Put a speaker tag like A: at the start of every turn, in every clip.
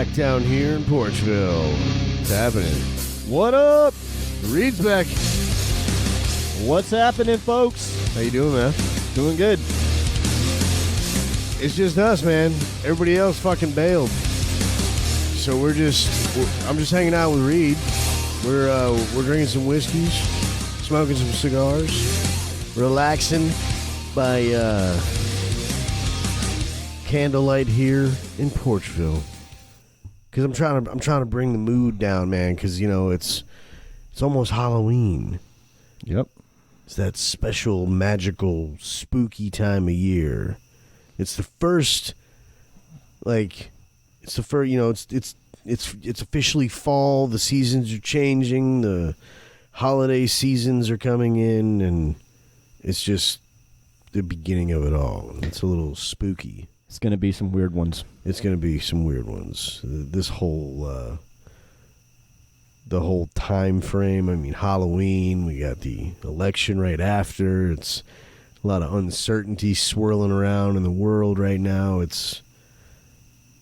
A: back down here in Porchville. What's happening? What up? Reed's back.
B: What's happening, folks?
A: How you doing, man?
B: Doing good.
A: It's just us, man. Everybody else fucking bailed. So I'm just hanging out with Reed. We're drinking some whiskeys, smoking some cigars, relaxing by candlelight here in Porchville. Because I'm trying to bring the mood down, man. Because it's almost Halloween.
B: Yep.
A: It's that special, magical, spooky time of year. It's the first, it's officially fall. The seasons are changing. The holiday seasons are coming in, and it's just the beginning of it all. It's a little spooky.
B: It's going to be some weird ones.
A: It's going to be some weird ones. This whole, the whole time frame. I mean, Halloween, we got the election right after. It's a lot of uncertainty swirling around in the world right now. It's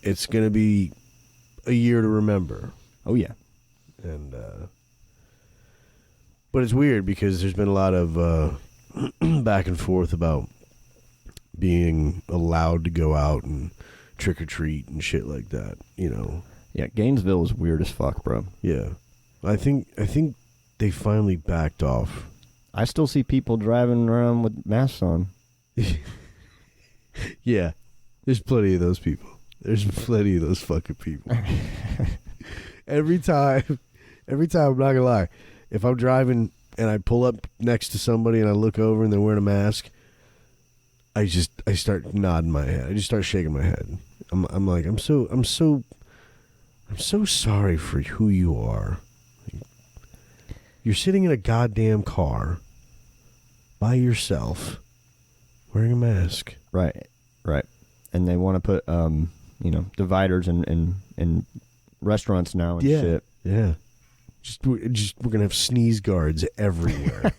A: going to be a year to remember.
B: Oh, yeah.
A: And, but it's weird because there's been a lot of back and forth about being allowed to go out and trick or treat and shit like that,
B: Yeah, Gainesville is weird as fuck, bro.
A: Yeah. I think they finally backed off.
B: I still see people driving around with masks on.
A: Yeah. There's plenty of those people. There's plenty of those fucking people. Every time, I'm not gonna lie, if I'm driving and I pull up next to somebody and I look over and they're wearing a mask, I start nodding my head. I just start shaking my head. I'm like, I'm so sorry for who you are. You're sitting in a goddamn car by yourself wearing a mask.
B: Right. And they want to put, dividers in restaurants now and shit.
A: Yeah. We're going to have sneeze guards everywhere.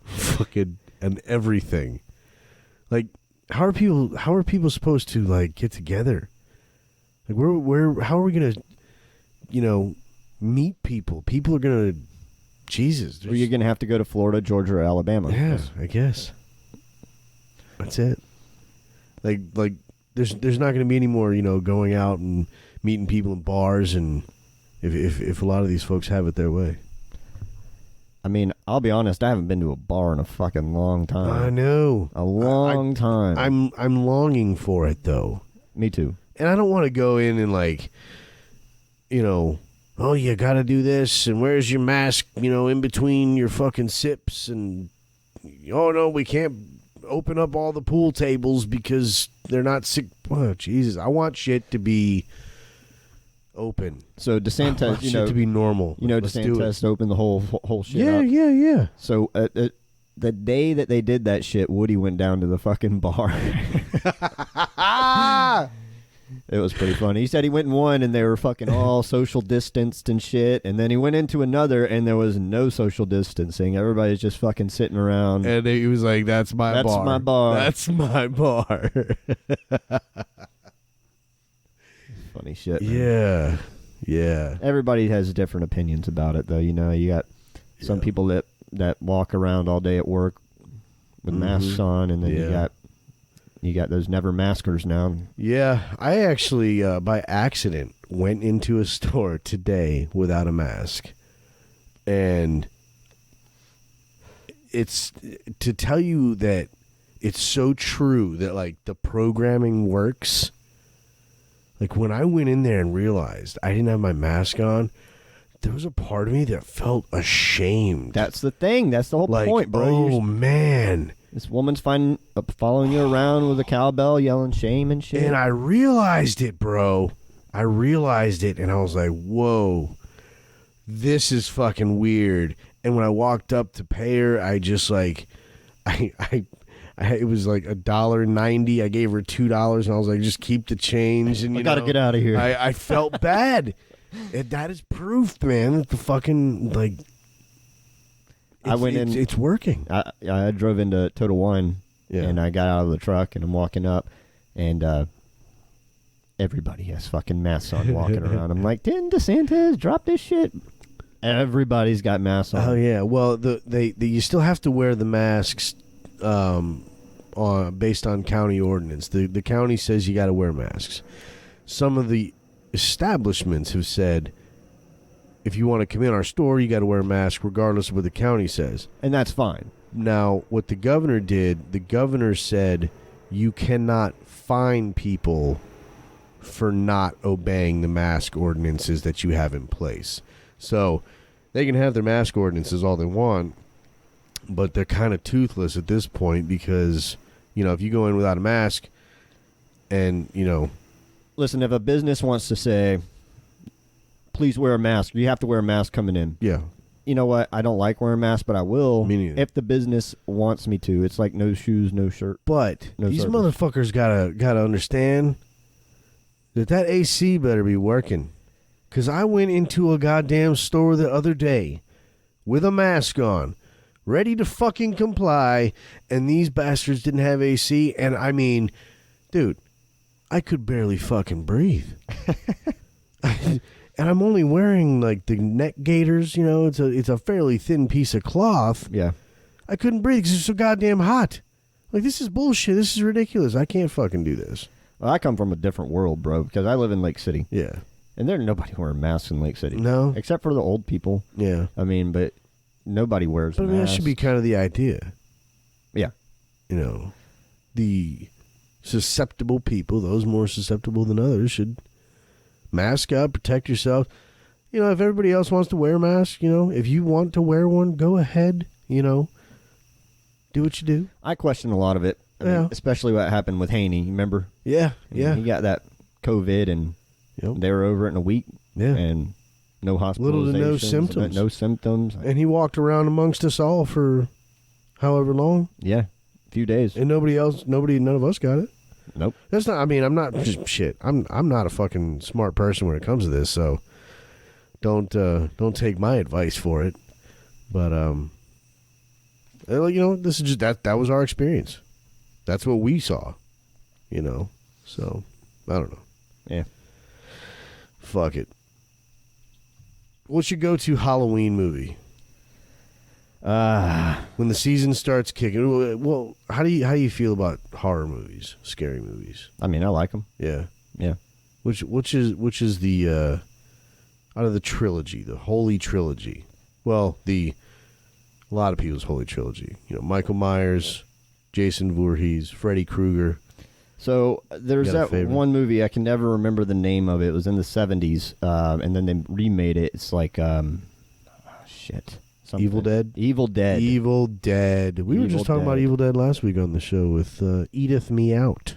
A: Fucking, and everything. Like, how are people supposed to, get together? Like, how are we going to, meet people? People are going to, Jesus.
B: Or you're going to have to go to Florida, Georgia, or Alabama.
A: Yeah, I guess. That's it. Like there's not going to be any more, going out and meeting people in bars, and if a lot of these folks have it their way.
B: I mean, I'll be honest, I haven't been to a bar in a fucking long time.
A: I know.
B: A long time.
A: I'm longing for it, though.
B: Me too.
A: And I don't want to go in and oh, you got to do this, and where's your mask, in between your fucking sips, and, oh, no, we can't open up all the pool tables because they're not sick. Oh, Jesus, I want shit to be open.
B: So DeSantis,
A: I want shit to be normal.
B: DeSantis opened the whole shit
A: up. Yeah.
B: So the day that they did that shit, Woody went down to the fucking bar. It was pretty funny. He said he went in one and they were fucking all social distanced and shit. And then he went into another and there was no social distancing. Everybody's just fucking sitting around.
A: And he was like, that's my bar.
B: That's my bar.
A: That's my bar.
B: Funny shit, man.
A: Yeah.
B: Everybody has different opinions about it, though. You got some people that walk around all day at work with masks on, and then you got those never maskers now. Yeah,
A: I actually, by accident, went into a store today without a mask. And it's to tell you that it's so true that, the programming works. When I went in there and realized I didn't have my mask on, there was a part of me that felt ashamed.
B: That's the thing. That's the whole point, bro.
A: Oh, man.
B: This woman's following you around with a cowbell yelling shame and shit.
A: And I realized it, bro. I realized it, and I was like, whoa, this is fucking weird. And when I walked up to pay her, I just, it was $1.90. I gave her $2, and I was like, just keep the change. And
B: I gotta get out of here.
A: I felt bad. That is proof, man, that the fucking,
B: I went in.
A: It's working.
B: I drove into Total Wine, and I got out of the truck, and I'm walking up, and everybody has fucking masks on walking around. I'm like, didn't DeSantis drop this shit? Everybody's got masks on.
A: Oh yeah. Well, you still have to wear the masks based on county ordinance. The county says you got to wear masks. Some of the establishments have said, if you want to come in our store, you got to wear a mask regardless of what the county says.
B: And that's fine.
A: Now, what the governor did, the governor said you cannot fine people for not obeying the mask ordinances that you have in place. So they can have their mask ordinances all they want, but they're kind of toothless at this point because, if you go in without a mask and,
B: Listen, if a business wants to say, please wear a mask, you have to wear a mask coming in.
A: Yeah.
B: You know what? I don't like wearing masks, but I will if the business wants me to. It's like no shoes, no shirt.
A: But
B: no
A: these
B: service.
A: motherfuckers gotta understand that AC better be working. Because I went into a goddamn store the other day with a mask on, ready to fucking comply, and these bastards didn't have AC. And I mean, dude, I could barely fucking breathe. And I'm only wearing like the neck gaiters, it's a fairly thin piece of cloth.
B: Yeah.
A: I couldn't breathe because it's so goddamn hot. Like, this is bullshit. This is ridiculous. I can't fucking do this.
B: Well, I come from a different world, bro, because I live in Lake City.
A: Yeah.
B: And there's nobody wearing masks in Lake City.
A: No.
B: Except for the old people.
A: Yeah.
B: I mean, but nobody wears masks.
A: But that should be kind of the idea.
B: Yeah.
A: The susceptible people, those more susceptible than others, should mask up, protect yourself. If everybody else wants to wear a mask, if you want to wear one, go ahead, do what you do.
B: I question a lot of it. I mean, especially what happened with Haney, remember?
A: Yeah,
B: He got that COVID and they were over it in a week.
A: Yeah.
B: And no hospitalizations.
A: Little to no symptoms.
B: No symptoms.
A: And he walked around amongst us all for however long.
B: Yeah, a few days.
A: And none of us got it.
B: Nope.
A: That's not. I mean, I'm not. Shit. I'm not a fucking smart person when it comes to this. So don't take my advice for it. But this is just that was our experience. That's what we saw. So I don't know.
B: Yeah.
A: Fuck it. What's your go-to Halloween movie? When the season starts kicking, well, how do you feel about horror movies, scary movies?
B: I mean, I like them.
A: Yeah.
B: Yeah.
A: Which is the out of the trilogy, the Holy Trilogy? Well, a lot of people's Holy Trilogy. Michael Myers, Jason Voorhees, Freddy Krueger.
B: So there's that one movie, I can never remember the name of it. It was in the 70s, and then they remade it. It's like shit. Something.
A: Evil Dead?
B: Evil Dead.
A: Evil Dead. We were just talking about Evil Dead last week on the show with Edith Me Out.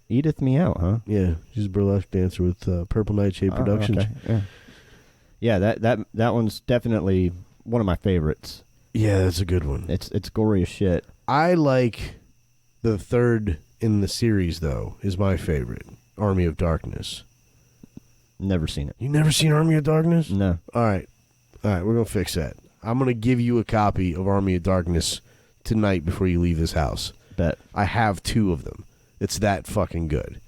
B: Edith Me Out, huh?
A: Yeah, she's a burlesque dancer with Purple Nightshade Productions.
B: Okay. Yeah, that one's definitely one of my favorites.
A: Yeah, that's a good one.
B: It's gory as shit.
A: I like the third in the series, though, is my favorite. Army of Darkness.
B: Never seen it.
A: You never seen Army of Darkness?
B: No.
A: All right, we're going to fix that. I'm going to give you a copy of Army of Darkness tonight before you leave this house.
B: Bet.
A: I have 2 of them. It's that fucking good.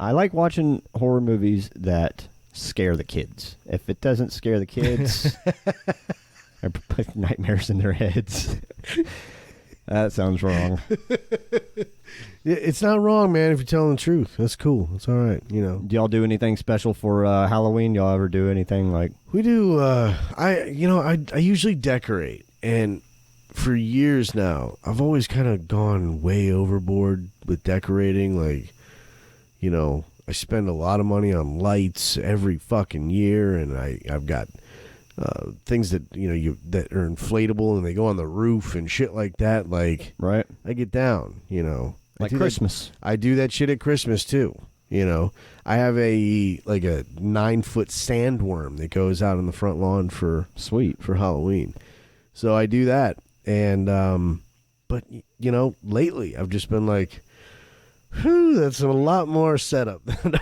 B: I like watching horror movies that scare the kids. If it doesn't scare the kids, I put nightmares in their heads. That sounds wrong.
A: It's not wrong, man, if you're telling the truth. That's cool. It's all right,
B: Do y'all do anything special for Halloween? Y'all ever do anything like...
A: We do. I usually decorate, and for years now, I've always kind of gone way overboard with decorating. Like, I spend a lot of money on lights every fucking year, and I've got things that that are inflatable and they go on the roof and shit like that. Like,
B: right?
A: I get down.
B: Like Christmas.
A: I do that shit at Christmas too. I have a 9-foot sandworm that goes out on the front lawn for Halloween. So I do that. And, but lately I've just been like, whew, that's a lot more setup than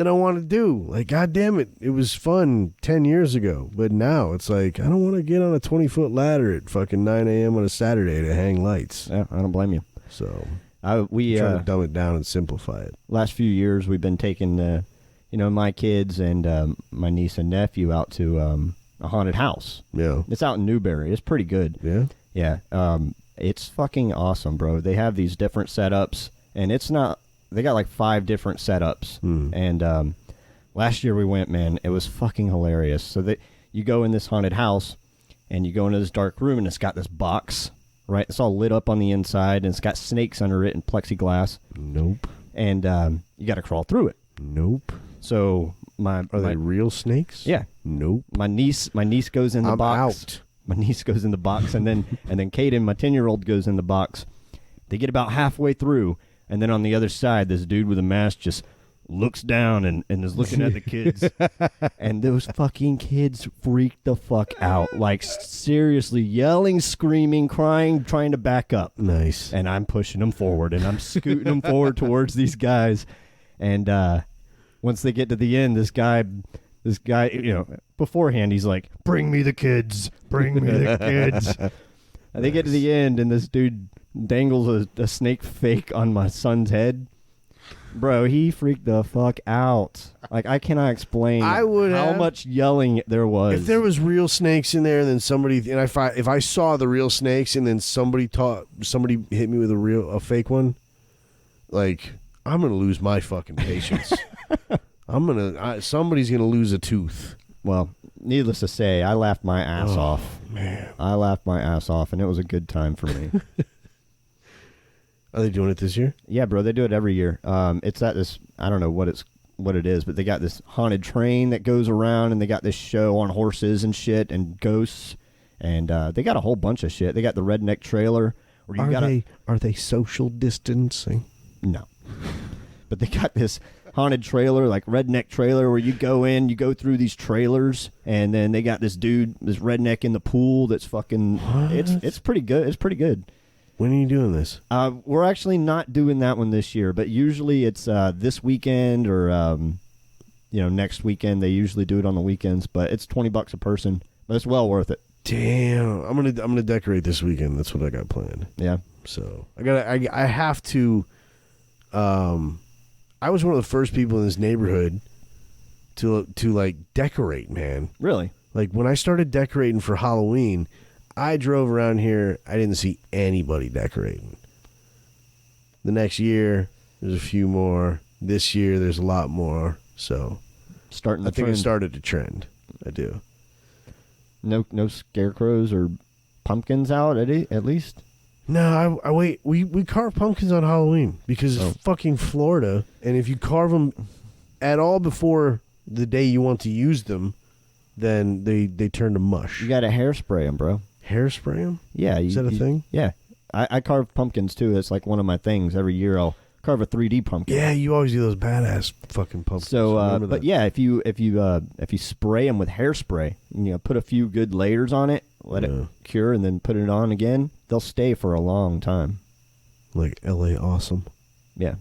A: I want to do. Like, God damn it. It was fun 10 years ago, but now it's like, I don't want to get on a 20-foot ladder at fucking 9 a.m. on a Saturday to hang lights.
B: Yeah, I don't blame you.
A: So
B: We
A: try to dumb it down and simplify it.
B: Last few years, we've been taking, my kids and my niece and nephew out to a haunted house.
A: Yeah.
B: It's out in Newberry. It's pretty good.
A: Yeah?
B: Yeah. It's fucking awesome, bro. They have these different setups, and they got like 5 different setups. And last year we went, man, it was fucking hilarious. So you go in this haunted house, and you go into this dark room, and it's got this box, right? It's all lit up on the inside, and it's got snakes under it and plexiglass.
A: Nope.
B: And you got to crawl through it.
A: Nope.
B: So
A: Are they real snakes?
B: Yeah.
A: Nope.
B: My niece goes in the box.
A: Out.
B: My niece goes in the box, and then Kaden, my 10-year-old, goes in the box. They get about halfway through, and then on the other side, this dude with a mask just looks down and is looking at the kids. And those fucking kids freaked the fuck out. Like, seriously, yelling, screaming, crying, trying to back up.
A: Nice.
B: And I'm pushing them forward, and I'm scooting them forward towards these guys. And once they get to the end, this guy, beforehand, he's like, bring me the kids. Bring me the kids. And they get to the end, and this dude dangles a snake fake on my son's head. Bro, he freaked the fuck out. Like, I cannot explain how much yelling there was.
A: If there was real snakes in there, and then if I saw the real snakes, and then somebody hit me with a fake one, like, I'm gonna lose my fucking patience. Somebody's gonna lose a tooth.
B: Well, needless to say, I laughed my ass off.
A: Man,
B: I laughed my ass off, and it was a good time for me.
A: Are they doing it this year?
B: Yeah, bro, they do it every year. It's at this, I don't know what it is, but they got this haunted train that goes around, and they got this show on horses and shit and ghosts, and they got a whole bunch of shit. They got the redneck trailer.
A: Are they social distancing?
B: No. But they got this haunted trailer, like redneck trailer, where you go through these trailers, and then they got this redneck in the pool that's fucking, it's pretty good. It's pretty good.
A: When are you doing this?
B: We're actually not doing that one this year, but usually it's this weekend or next weekend. They usually do it on the weekends, but it's $20 a person, but it's well worth it.
A: Damn, I'm gonna decorate this weekend. That's what I got planned.
B: Yeah.
A: So I have to. I was one of the first people in this neighborhood to like decorate, man.
B: Really?
A: Like, when I started decorating for Halloween, I drove around here. I didn't see anybody decorating. The next year, there's a few more. This year, there's a lot more. So, I think it started a trend. I do.
B: No scarecrows or pumpkins out at least?
A: No, I wait. We carve pumpkins on Halloween because it's fucking Florida, and if you carve them at all before the day you want to use them, then they turn to mush.
B: You got to hairspray them, bro.
A: Hairspray them?
B: Yeah.
A: Is that a thing?
B: Yeah. I carve pumpkins, too. It's like one of my things. Every year I'll carve a 3D pumpkin.
A: Yeah, you always do those badass fucking pumpkins.
B: So, but yeah, if you spray them with hairspray, put a few good layers on it, let it cure, and then put it on again, they'll stay for a long time.
A: Like L.A. Awesome.
B: Yeah.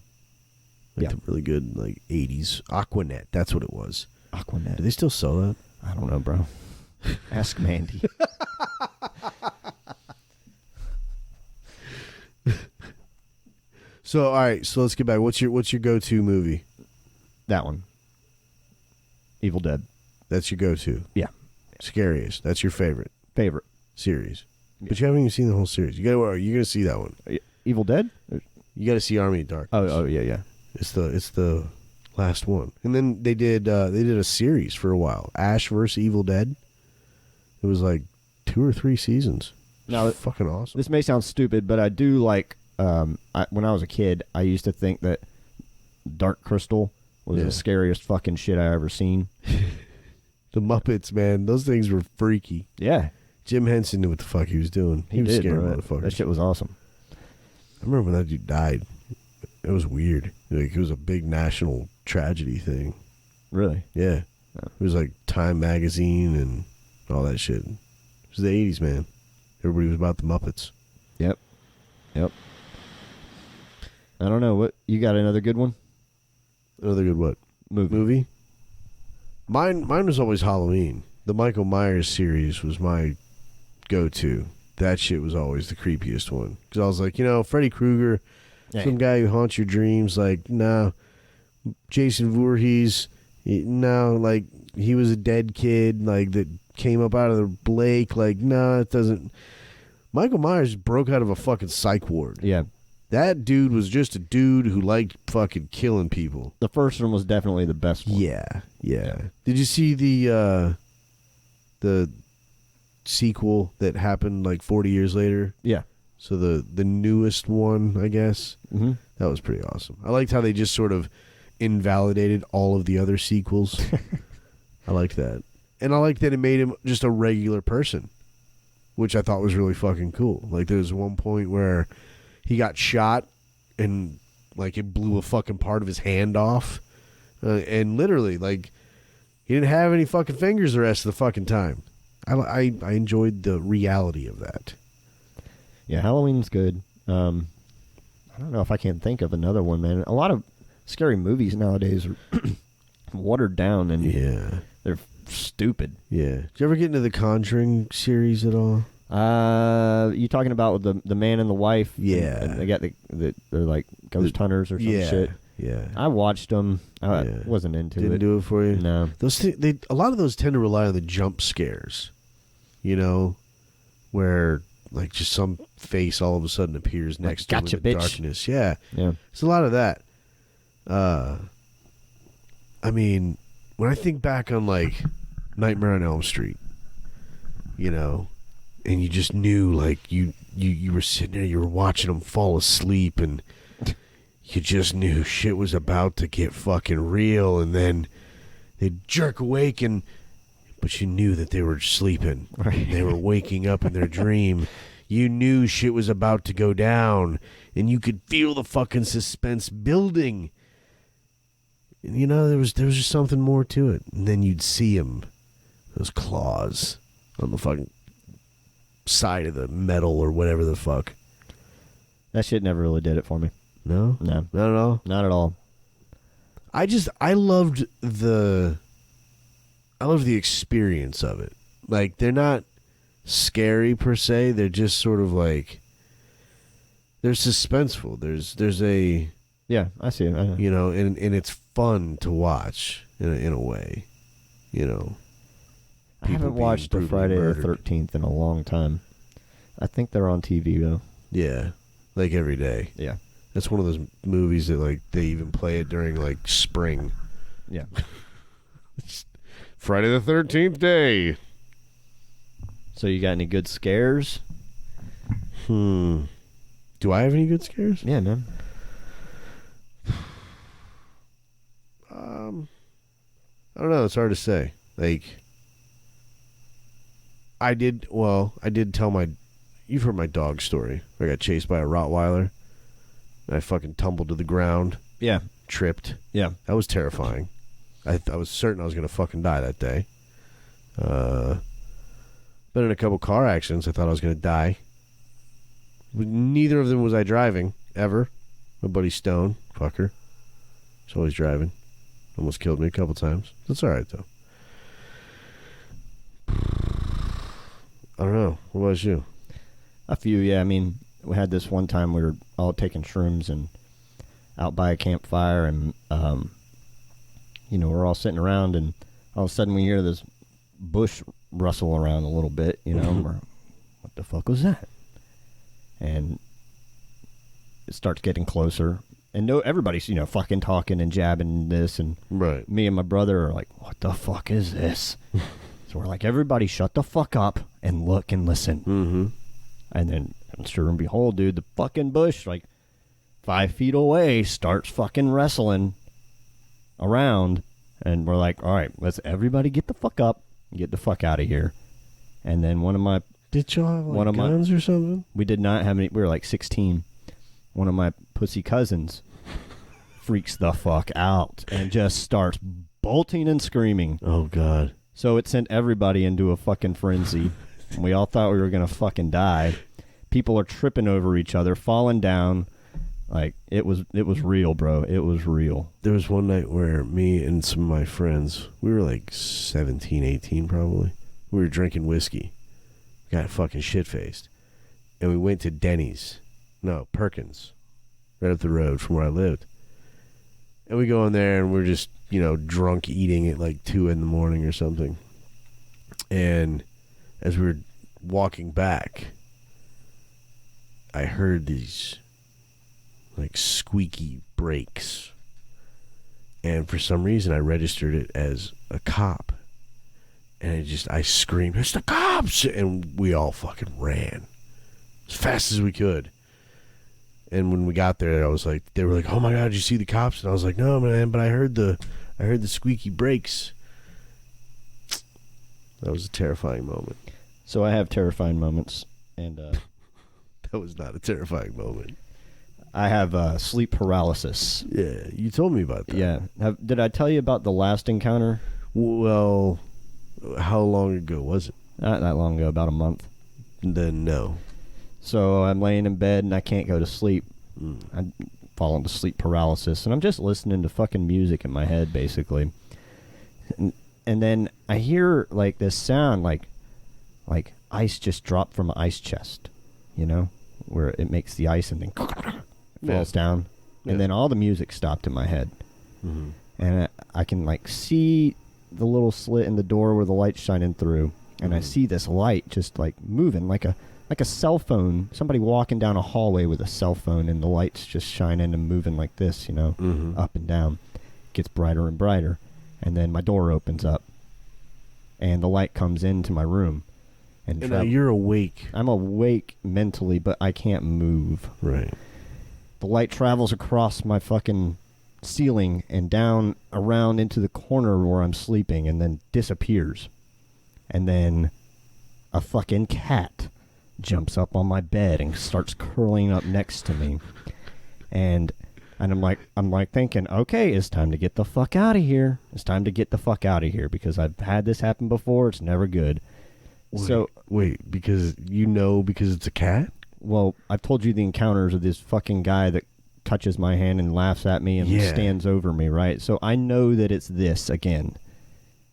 A: Like the really good, like, 80s. Aquanet, that's what it was.
B: Aquanet.
A: Do they still sell that?
B: I don't know, bro. Ask Mandy.
A: So, all right, so let's get back. What's your go-to movie?
B: That one. Evil Dead.
A: That's your go-to?
B: Yeah.
A: Scariest. That's your favorite series. Yeah. But you haven't even seen the whole series. You're going to see that one.
B: Evil Dead?
A: You got to see Army of Darkness.
B: Oh yeah.
A: It's the last one. And then they did a series for a while. Ash vs. Evil Dead. It was like 2 or 3 seasons. Now, fucking awesome.
B: This may sound stupid, but I do like when I was a kid, I used to think that Dark Crystal was the scariest fucking shit I ever seen.
A: The Muppets, man, those things were freaky.
B: Yeah.
A: Jim Henson knew what the fuck he was doing. He was scared, motherfucker.
B: That shit was awesome.
A: I remember when that dude died. It was weird. Like, it was a big national tragedy thing.
B: Really?
A: Yeah. It was like Time Magazine and all that shit. It was the 80s, man. Everybody was about the Muppets.
B: Yep. I don't know. What you got? Another good one?
A: Another good what? Movie? Mine was always Halloween. The Michael Myers series was my go-to. That shit was always the creepiest one. Because I was like, Freddy Krueger,
B: Yeah.
A: Some guy who haunts your dreams. Like, no. Jason Voorhees, no. Like, he was a dead kid, like, that came up out of the lake. Like, no, it doesn't. Michael Myers broke out of a fucking psych ward.
B: Yeah.
A: That dude was just a dude who liked fucking killing people.
B: The first one was definitely the best one.
A: Yeah. Did you see the sequel that happened like 40 years later?
B: Yeah.
A: So the newest one, I guess.
B: Mm-hmm.
A: That was pretty awesome. I liked how they just sort of invalidated all of the other sequels. I liked that. And I liked that it made him just a regular person, which I thought was really fucking cool. Like, there was one point where he got shot and, like, it blew a fucking part of his hand off. And literally, like, he didn't have any fucking fingers the rest of the fucking time. I enjoyed the reality of that.
B: Yeah, Halloween's good. I don't know if I can think of another one, man. A lot of scary movies nowadays are watered down and they're stupid. Yeah.
A: Did you ever get into the Conjuring series at all?
B: You talking about the man and the wife?
A: Yeah.
B: And they got they're like ghost hunters or some shit.
A: Yeah.
B: I watched them. I wasn't into it.
A: Didn't do it for you?
B: No.
A: A lot of those tend to rely on the jump scares, you know, where like just some face all of a sudden appears next to him in the darkness. Yeah. It's a lot of that. I mean, when I think back on like Nightmare on Elm Street, you know, and you just knew like you were sitting there, you were watching them fall asleep, and you just knew shit was about to get fucking real, and then they'd jerk awake, but you knew that they were sleeping. Right. They were waking up in their dream. You knew shit was about to go down, and you could feel the fucking suspense building. And, you know, there was just something more to it. And then you'd see him, those claws on the fucking side of the metal or whatever the fuck.
B: That shit never really did it for me.
A: No?
B: No.
A: Not at all?
B: Not at all.
A: I loved the experience of it. Like, they're not scary per se. They're just sort of like, they're suspenseful. There's a...
B: Yeah, I see it.
A: You know, and it's fun to watch in a way. You know.
B: I haven't watched the Friday the 13th in a long time. I think they're on TV, though.
A: Yeah. Like every day.
B: Yeah.
A: That's one of those movies that, like, they even play it during, like, spring.
B: Yeah.
A: Friday the 13th day.
B: So you got any good scares?
A: Do I have any good scares?
B: Yeah, man.
A: I don't know. It's hard to say. Like, I did tell you've heard my dog story. I got chased by a Rottweiler, and I fucking tumbled to the ground.
B: Yeah.
A: Tripped.
B: Yeah.
A: That was terrifying. I was certain I was going to fucking die that day. Been in a couple car accidents. I thought I was going to die. Neither of them was I driving, ever. My buddy Stone, fucker. He's always driving. Almost killed me a couple times. That's all right, though. I don't know. What about you?
B: A few, yeah. I mean, we had this one time we were all taking shrooms and out by a campfire, and, you know, we're all sitting around, and all of a sudden we hear this bush rustle around a little bit, you know. What the fuck was that? And it starts getting closer. And everybody's, you know, fucking talking and jabbing this, and
A: right.
B: Me and my brother are like, what the fuck is this? So we're like, everybody shut the fuck up and look and listen.
A: Mm-hmm.
B: And then, sure and behold, dude, the fucking bush, like 5 feet away, starts fucking wrestling around. And we're like, all right, let's everybody get the fuck up and get the fuck out of here. And then one of my...
A: Did y'all have like guns or something?
B: We did not have any. We were like 16. One of my pussy cousins freaks the fuck out and just starts bolting and screaming.
A: Oh, God.
B: So it sent everybody into a fucking frenzy. We all thought we were going to fucking die. People are tripping over each other, falling down. Like, it was real, bro. It was real.
A: There was one night where me and some of my friends, we were like 17, 18 probably. We were drinking whiskey. Got fucking shit-faced. And we went to Denny's. No, Perkins. right up the road from where I lived. And we go in there and we're just, drunk eating at like 2 a.m. or something. And as we were walking back, I heard these like squeaky brakes. And for some reason I registered it as a cop. And I screamed, "It's the cops!" And we all fucking ran as fast as we could. And when we got there, they were like, "Oh my God, did you see the cops?" And I was like, "No, man, but I heard the squeaky brakes." That was a terrifying moment.
B: So I have terrifying moments, and
A: that was not a terrifying moment.
B: I have sleep paralysis.
A: Yeah, you told me about that.
B: Yeah. Did I tell you about the last encounter?
A: Well, how long ago was it?
B: Not that long ago, about a month.
A: Then no.
B: So I'm laying in bed and I can't go to sleep. I fall into sleep paralysis, and I'm just listening to fucking music in my head, basically. And then I hear like this sound, like ice just dropped from an ice chest, where it makes the ice and then falls down. Yeah. And then all the music stopped in my head. Mm-hmm. And I can like see the little slit in the door where the light's shining through, and I see this light just like moving like a cell phone, somebody walking down a hallway with a cell phone, and the light's just shining and moving like this, up and down. Gets brighter and brighter. And then my door opens up, and the light comes into my room. And
A: now you're awake.
B: I'm awake mentally, but I can't move.
A: Right.
B: The light travels across my fucking ceiling and down around into the corner where I'm sleeping, and then disappears. And then a fucking cat jumps up on my bed and starts curling up next to me. And I'm like thinking, okay, it's time to get the fuck out of here. It's time to get the fuck out of here, because I've had this happen before. It's never good.
A: Wait, because it's a cat?
B: Well, I've told you the encounters of this fucking guy that touches my hand and laughs at me and stands over me, right? So I know that it's this again.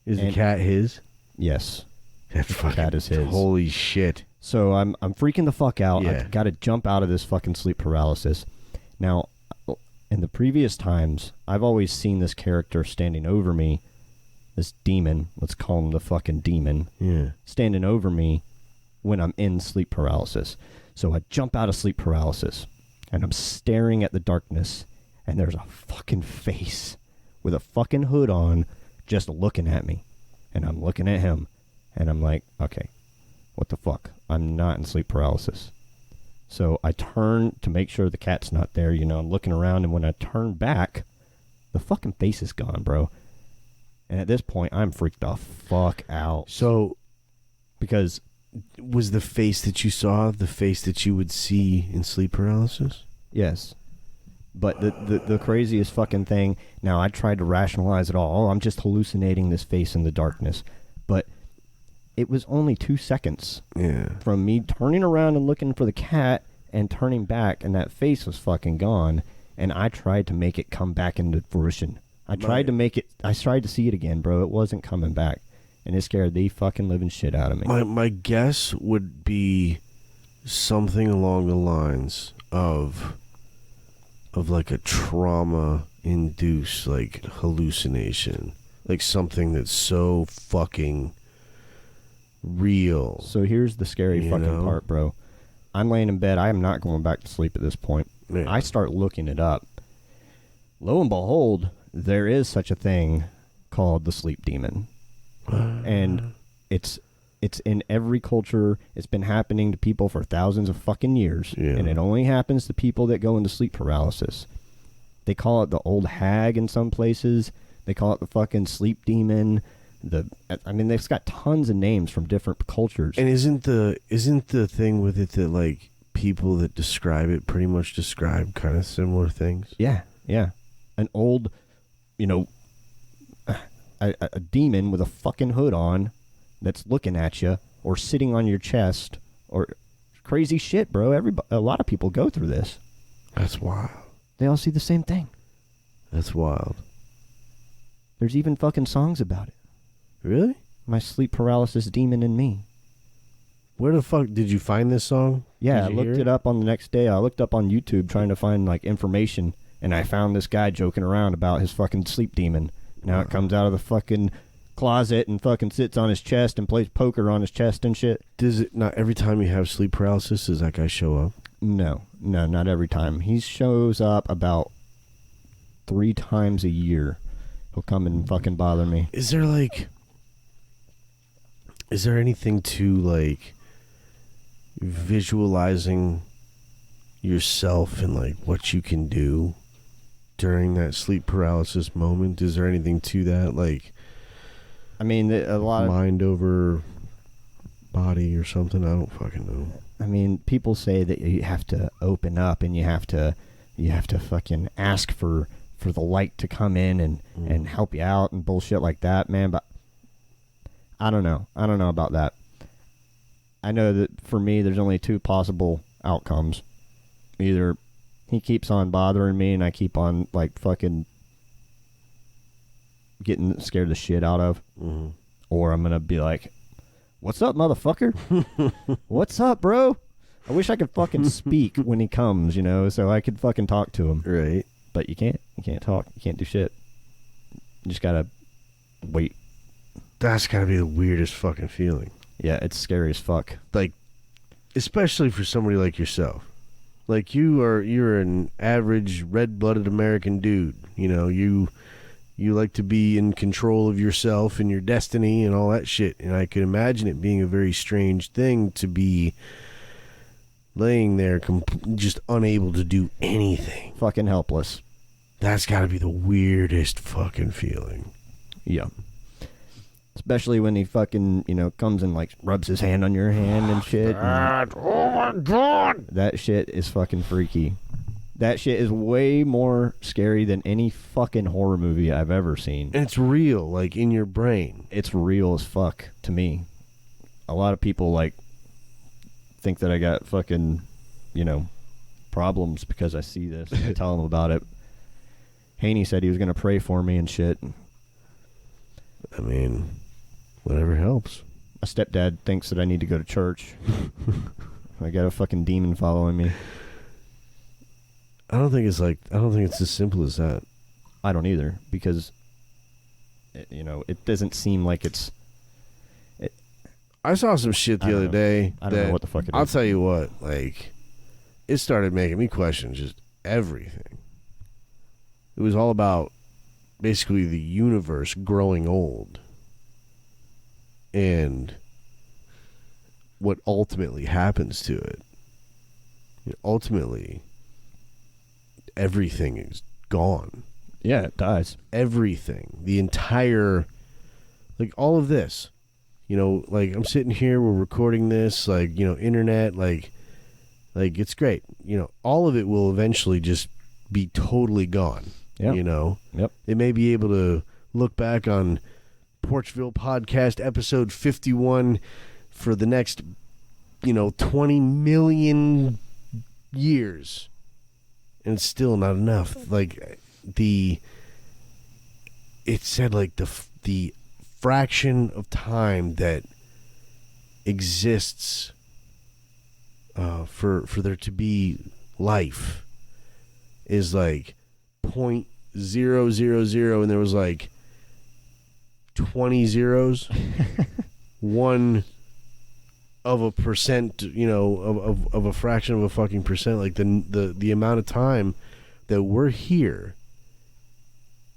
A: Is the cat his?
B: Yes.
A: That
B: cat is his.
A: Holy shit.
B: So I'm freaking the fuck out. Yeah. I've got to jump out of this fucking sleep paralysis. Now, in the previous times, I've always seen this character standing over me, this demon, let's call him the fucking demon, standing over me when I'm in sleep paralysis. So I jump out of sleep paralysis, and I'm staring at the darkness, and there's a fucking face with a fucking hood on just looking at me. And I'm looking at him, and I'm like, okay, what the fuck? I'm not in sleep paralysis. So I turn to make sure the cat's not there, I'm looking around, and when I turn back, the fucking face is gone, bro. And at this point, I'm freaked the fuck out.
A: So,
B: because
A: was the face that you saw the face that you would see in sleep paralysis?
B: Yes. But the craziest fucking thing, now I tried to rationalize it all. Oh, I'm just hallucinating this face in the darkness. But it was only 2 seconds from me turning around and looking for the cat and turning back, and that face was fucking gone. And I tried to make it come back into fruition. I tried to see it again, bro. It wasn't coming back. And it scared the fucking living shit out of me.
A: My guess would be something along the lines of like a trauma-induced like hallucination. Like something that's so fucking real.
B: So here's the scary fucking part, bro. I'm laying in bed. I am not going back to sleep at this point. Yeah. I start looking it up. Lo and behold, there is such a thing called the sleep demon. And it's in every culture. It's been happening to people for thousands of fucking years. Yeah. And it only happens to people that go into sleep paralysis. They call it the old hag in some places. They call it the fucking sleep demon. They've got tons of names from different cultures.
A: And isn't the thing with it that like people that describe it pretty much describe kind of similar things?
B: Yeah. An old, a demon with a fucking hood on that's looking at you or sitting on your chest or crazy shit, bro. A lot of people go through this.
A: That's wild.
B: They all see the same thing.
A: That's wild.
B: There's even fucking songs about it.
A: Really?
B: My sleep paralysis demon in me.
A: Where the fuck did you find this song?
B: Yeah, I looked it up on the next day. I looked up on YouTube trying to find like information, and I found this guy joking around about his fucking sleep demon. Now it comes out of the fucking closet and fucking sits on his chest and plays poker on his chest and shit.
A: Does it not every time you have sleep paralysis? Does that guy show up?
B: No, not every time. He shows up about 3 times a year. He'll come and fucking bother me.
A: Is there anything to like visualizing yourself and like what you can do during that sleep paralysis moment? Is there anything to that? Like,
B: I mean, a lot of
A: mind over body or something. I don't fucking know.
B: I mean, people say that you have to open up and you have to fucking ask for the light to come in and help you out and bullshit like that, man. But I don't know about that. I know that for me, there's only 2 possible outcomes. Either he keeps on bothering me and I keep on like fucking getting scared the shit out of, or I'm gonna be like, "What's up, motherfucker? What's up, bro?" I wish I could fucking speak when he comes, so I could fucking talk to him.
A: Right.
B: But you can't. You can't talk. You can't do shit. You just gotta wait.
A: That's gotta be the weirdest fucking feeling.
B: Yeah, it's scary as fuck.
A: Like, especially for somebody like yourself. Like, you're an average red-blooded American dude. You like to be in control of yourself and your destiny and all that shit. And I could imagine it being a very strange thing to be laying there just unable to do anything.
B: Fucking helpless.
A: That's got to be the weirdest fucking feeling.
B: Yeah. Especially when he fucking, comes and like rubs his hand on your hand and shit.
A: Oh my God.
B: That shit is fucking freaky. That shit is way more scary than any fucking horror movie I've ever seen.
A: And it's real, like in your brain.
B: It's real as fuck to me. A lot of people like think that I got fucking, problems because I see this. I tell them about it. Haney said he was going to pray for me and shit.
A: I mean, whatever helps.
B: My stepdad thinks that I need to go to church. I got a fucking demon following me.
A: I don't think it's as simple as that.
B: I don't either, because it doesn't seem like it's.
A: I saw some shit the other day.
B: I don't know what the fuck it is.
A: I'll tell you what, like, it started making me question just everything. It was all about basically the universe growing old and what ultimately happens to it. Ultimately, everything is gone.
B: Yeah, it dies.
A: Everything. The entire, like, all of this. Like, I'm sitting here, we're recording this, like, internet, like it's great. All of it will eventually just be totally gone.
B: Yeah.
A: Yep. They may be able to look back on Porchville podcast episode 51 for the next, 20 million years. And it's still not enough. Like, it said, like, the fraction of time that exists for there to be life is like 0.000, and there was like 20 zeros. 1 of a percent, of a fraction of a fucking percent. Like the amount of time that we're here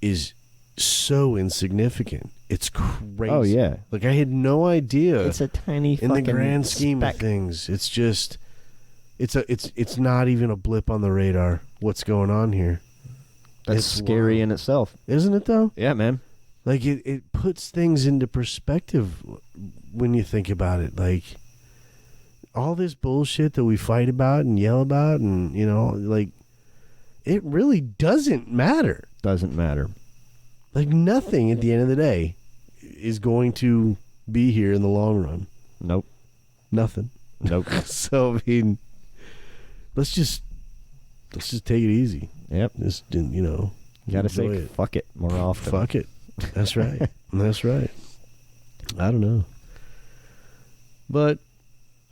A: is so insignificant. It's crazy.
B: Oh yeah.
A: Like, I had no idea.
B: It's a tiny
A: in
B: fucking
A: the grand scheme
B: speck.
A: of things. It's just it's not even a blip on the radar. What's going on here?
B: That's scary
A: wild
B: in itself.
A: Isn't it though?
B: Yeah, man.
A: Like, it puts things into perspective when you think about it. Like, all this bullshit that we fight about and yell about, and like, it really doesn't matter.
B: Doesn't matter.
A: Like, nothing at the end of the day is going to be here in the long run.
B: Nope.
A: Nothing.
B: Nope.
A: So, I mean, let's just take it easy.
B: Yep.
A: Just, you
B: gotta say fuck it more often.
A: Fuck it. That's right. That's right. I don't know. But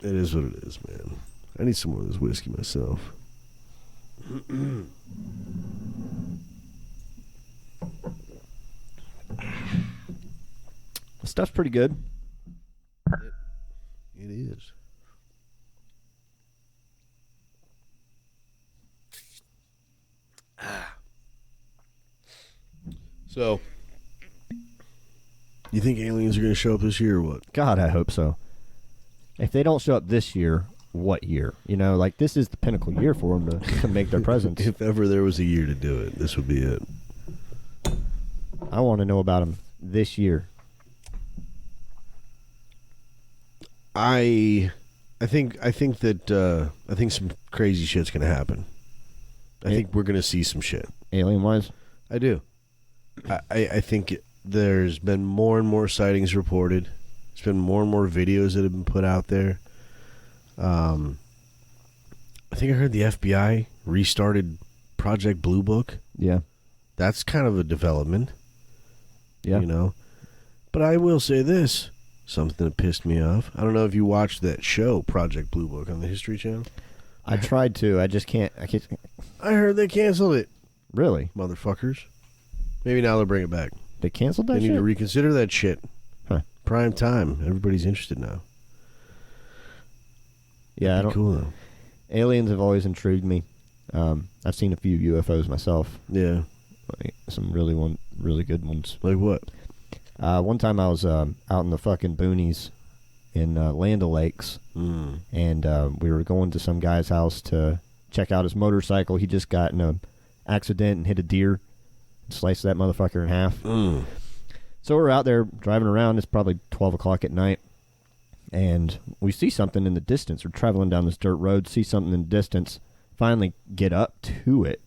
A: It is what it is, man. I need some more of this whiskey myself.
B: The stuff's pretty good.
A: It is. So, you think aliens are going to show up this year or what?
B: God, I hope so. If they don't show up this year, what year? You know, like this is the pinnacle year for them to make their presence.
A: If ever there was a year to do it, this would be it.
B: I want to know about them this year.
A: I think some crazy shit's going to happen. I think we're going to see some shit.
B: Alien-wise?
A: I do. I think there's been more and more sightings reported. There's been more and more videos that have been put out there. I think I heard the FBI restarted Project Blue Book.
B: Yeah.
A: That's kind of a development.
B: Yeah.
A: You know? But I will say this. Something that pissed me off. I don't know if you watched that show, Project Blue Book, on the History Channel.
B: I tried to. I just can't.
A: I heard they canceled it.
B: Really?
A: Motherfuckers. Maybe now they'll bring it back.
B: They canceled that
A: shit? They need to reconsider that shit.
B: Huh.
A: Prime time. Everybody's interested now.
B: Yeah,
A: cool though.
B: Aliens have always intrigued me. I've seen a few UFOs myself.
A: Yeah.
B: Like, some really good ones.
A: Like what?
B: One time I was out in the fucking boonies in Land O'Lakes, and we were going to some guy's house to check out his motorcycle. He just got in an accident and hit a deer, and sliced that motherfucker in half. So we're out there driving around. It's probably 12 o'clock at night, and we see something in the distance. We're traveling down this dirt road, see something in the distance, finally get up to it,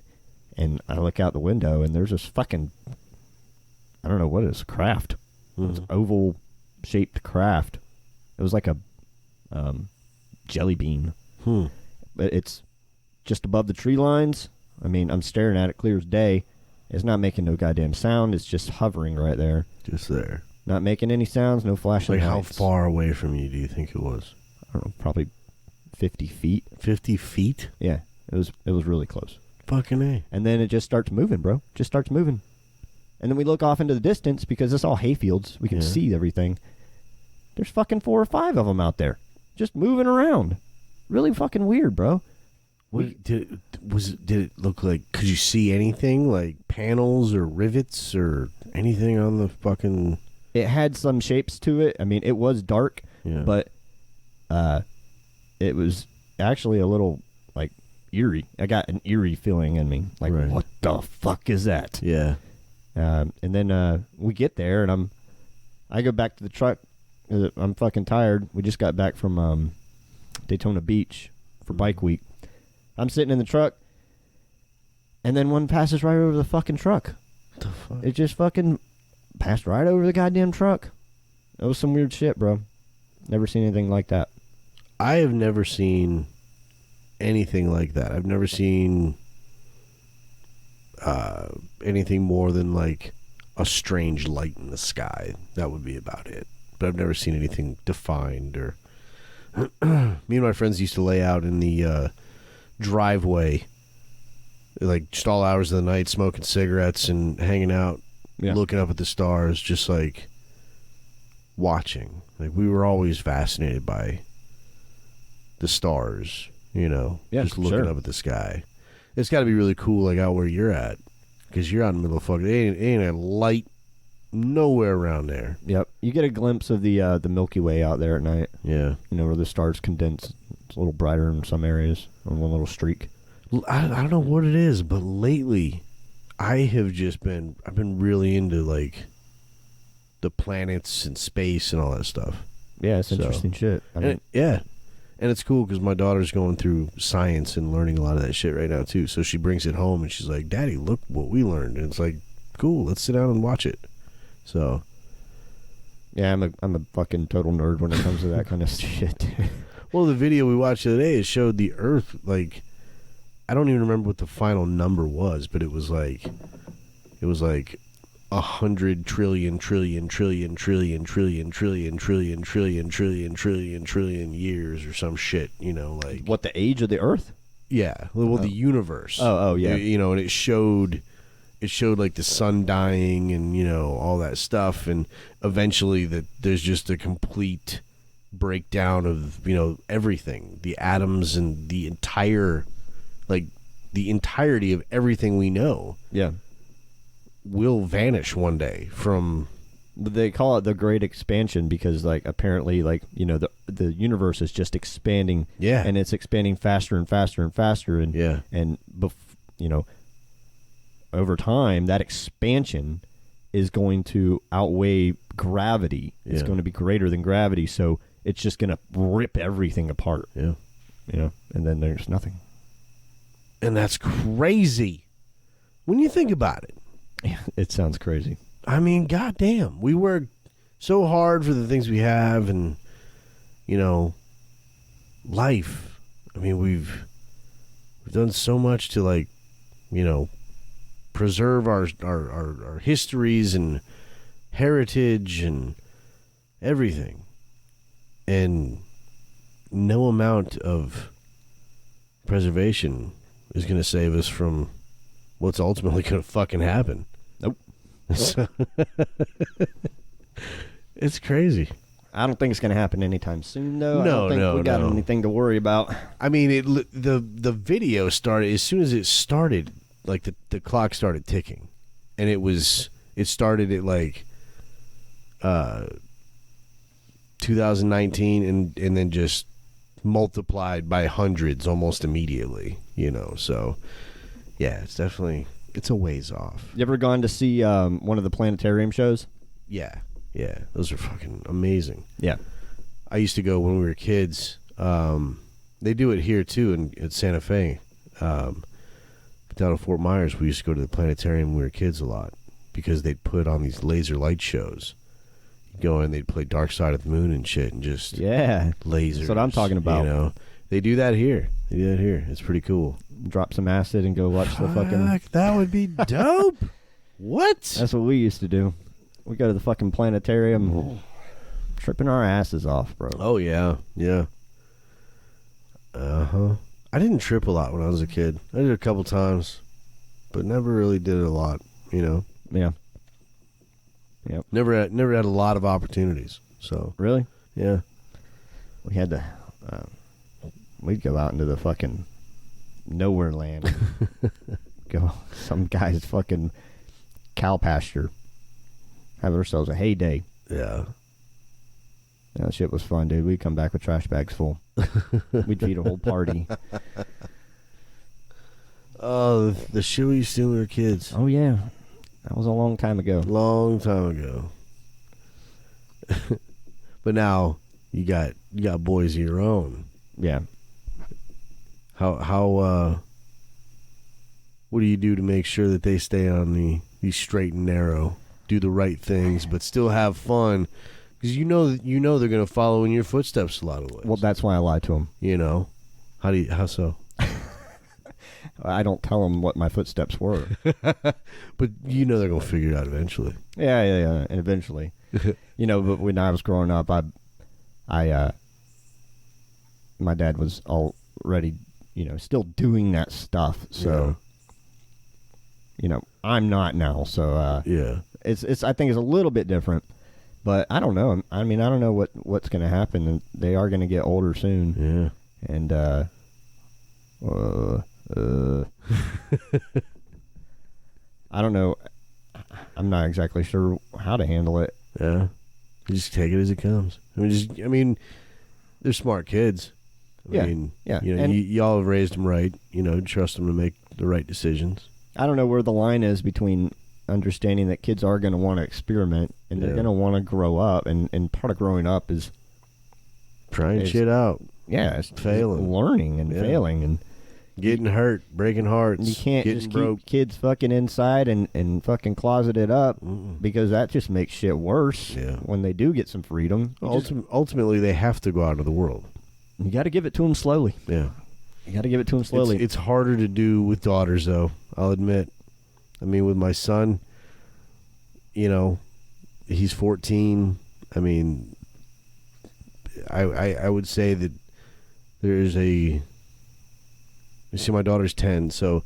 B: and I look out the window, and there's this fucking, I don't know what it is, craft. It's an oval-shaped craft. It was like a jelly bean. But it's just above the tree lines. I mean, I'm staring at it clear as day. It's not making no goddamn sound. It's just hovering right there.
A: Just there.
B: Not making any sounds, no flashing lights.
A: Like how far away from you do you think it was?
B: I don't know, probably 50 feet.
A: 50 feet?
B: Yeah, it was really close.
A: Fucking A.
B: And then it just starts moving, bro. Just starts moving. And then we look off into the distance because it's all hayfields. We can see everything. There's fucking 4 or 5 of them out there, just moving around. Really fucking weird, bro.
A: Did it look like? Could you see anything like panels or rivets or anything on the fucking?
B: It had some shapes to it. I mean, it was dark, but it was actually a little like eerie. I got an eerie feeling in me. Like, what the fuck is that?
A: Yeah.
B: And then we get there, and I go back to the truck. I'm fucking tired. We just got back from Daytona Beach for Bike Week. I'm sitting in the truck, and then one passes right over the fucking truck.
A: What the fuck?
B: It just fucking passed right over the goddamn truck. That was some weird shit, bro. Never seen anything like that.
A: I have never seen anything like that. I've never seen anything more than like a strange light in the sky. That would be about it. But I've never seen anything defined or. Me and my friends used to lay out in the driveway, like just all hours of the night, smoking cigarettes and hanging out, looking up at the stars, just like watching. Like we were always fascinated by the stars, you know, just looking up at the sky. It's got to be really cool, like out where you're at, because you're out in the middle of fucking. It ain't a light nowhere around there.
B: Yep, you get a glimpse of the Milky Way out there at night.
A: Yeah,
B: you know where the stars condense. It's a little brighter in some areas on one little streak.
A: I don't know what it is, but lately I've been really into like the planets and space and all that stuff.
B: Yeah, it's interesting shit. I mean,
A: and it's cool because my daughter's going through science and learning a lot of that shit right now too. So she brings it home and she's like, "Daddy, look what we learned." And it's like, cool, let's sit down and watch it. So,
B: yeah, I'm a fucking total nerd when it comes to that kind of shit.
A: Well, the video we watched the other day, it showed the Earth, like, I don't even remember what the final number was, but it was like 100 trillion years or some shit, like
B: what, the age of the Earth?
A: Yeah, well, the universe.
B: Oh, yeah.
A: And it showed like the sun dying and all that stuff, and eventually that there's just a complete breakdown of everything, the atoms and the entirety of everything we know.
B: Yeah.
A: Will vanish one day from.
B: They call it the Great Expansion because, like, apparently, like, the universe is just expanding.
A: Yeah.
B: And it's expanding faster and faster and faster. And
A: yeah.
B: And over time, that expansion is going to outweigh gravity. It's going to be greater than gravity. So it's just going to rip everything apart.
A: Yeah.
B: And then there's nothing.
A: And that's crazy when you think about it.
B: Yeah, it sounds crazy.
A: I mean, goddamn, we work so hard for the things we have, and life. I mean, we've done so much to, like, preserve our histories and heritage and everything, and no amount of preservation is going to save us from what's ultimately going to fucking happen.
B: Nope.
A: So, it's crazy.
B: I don't think it's going to happen anytime soon, though.
A: No,
B: I don't think we got anything to worry about.
A: I mean, the video started as soon as it started. Like the clock started ticking, and it started at like 2019, and then just multiplied by hundreds almost immediately. So yeah, it's a ways off.
B: You ever gone to see one of the planetarium shows?
A: Yeah, those are fucking amazing.
B: Yeah,
A: I used to go when we were kids. They do it here too at Santa Fe. Down in Fort Myers, we used to go to the planetarium when we were kids a lot because they'd put on these laser light shows. You'd go in, they'd play Dark Side of the Moon and shit, and just lasers.
B: That's what I'm talking about.
A: They do that here. It's pretty cool.
B: Drop some acid and go watch the fucking.
A: That would be dope. What?
B: That's what we used to do. We go to the fucking planetarium, tripping our asses off, bro.
A: Oh yeah. I didn't trip a lot when I was a kid. I did it a couple times, but never really did it a lot.
B: Yeah. Yep.
A: Never had a lot of opportunities. So
B: really,
A: yeah.
B: We had to. We'd go out into the fucking nowhere land. Go some guy's fucking cow pasture. Have ourselves a heyday.
A: Yeah.
B: That shit was fun, dude. We'd come back with trash bags full. We'd feed a whole party.
A: Oh, the shit we used to do when we were kids.
B: Oh, yeah. That was a long time ago.
A: Long time ago. But now you got boys of your own.
B: Yeah.
A: How what do you do to make sure that they stay on the straight and narrow, do the right things, but still have fun? Because you know they're going to follow in your footsteps a lot of ways.
B: Well, that's why I lie to them.
A: How so?
B: I don't tell them what my footsteps were.
A: But they're going to figure it out eventually.
B: Yeah, and eventually. But when I was growing up, I my dad was already, still doing that stuff. So, I'm not now. So,
A: yeah,
B: it's I think it's a little bit different. But I don't know. I mean, I don't know what's going to happen. And they are going to get older soon.
A: Yeah.
B: And I don't know. I'm not exactly sure how to handle it.
A: Yeah. You just take it as it comes. I mean, they're smart kids. I mean, y'all have raised them right. Trust them to make the right decisions.
B: I don't know where the line is between understanding that kids are going to want to experiment and they're going to want to grow up, and part of growing up is
A: trying shit out.
B: Yeah, it's
A: failing,
B: learning and failing and
A: getting hurt, breaking hearts.
B: You can't
A: just
B: keep kids fucking inside and fucking closeted up because that just makes shit worse when they do get some freedom.
A: Ultimately, they have to go out of the world.
B: You got to give it to them slowly.
A: Yeah.
B: You got to give it to them slowly.
A: It's harder to do with daughters, though, I'll admit. I mean, with my son, you know, he's 14. I mean, I would say that there's you see, my daughter's 10, so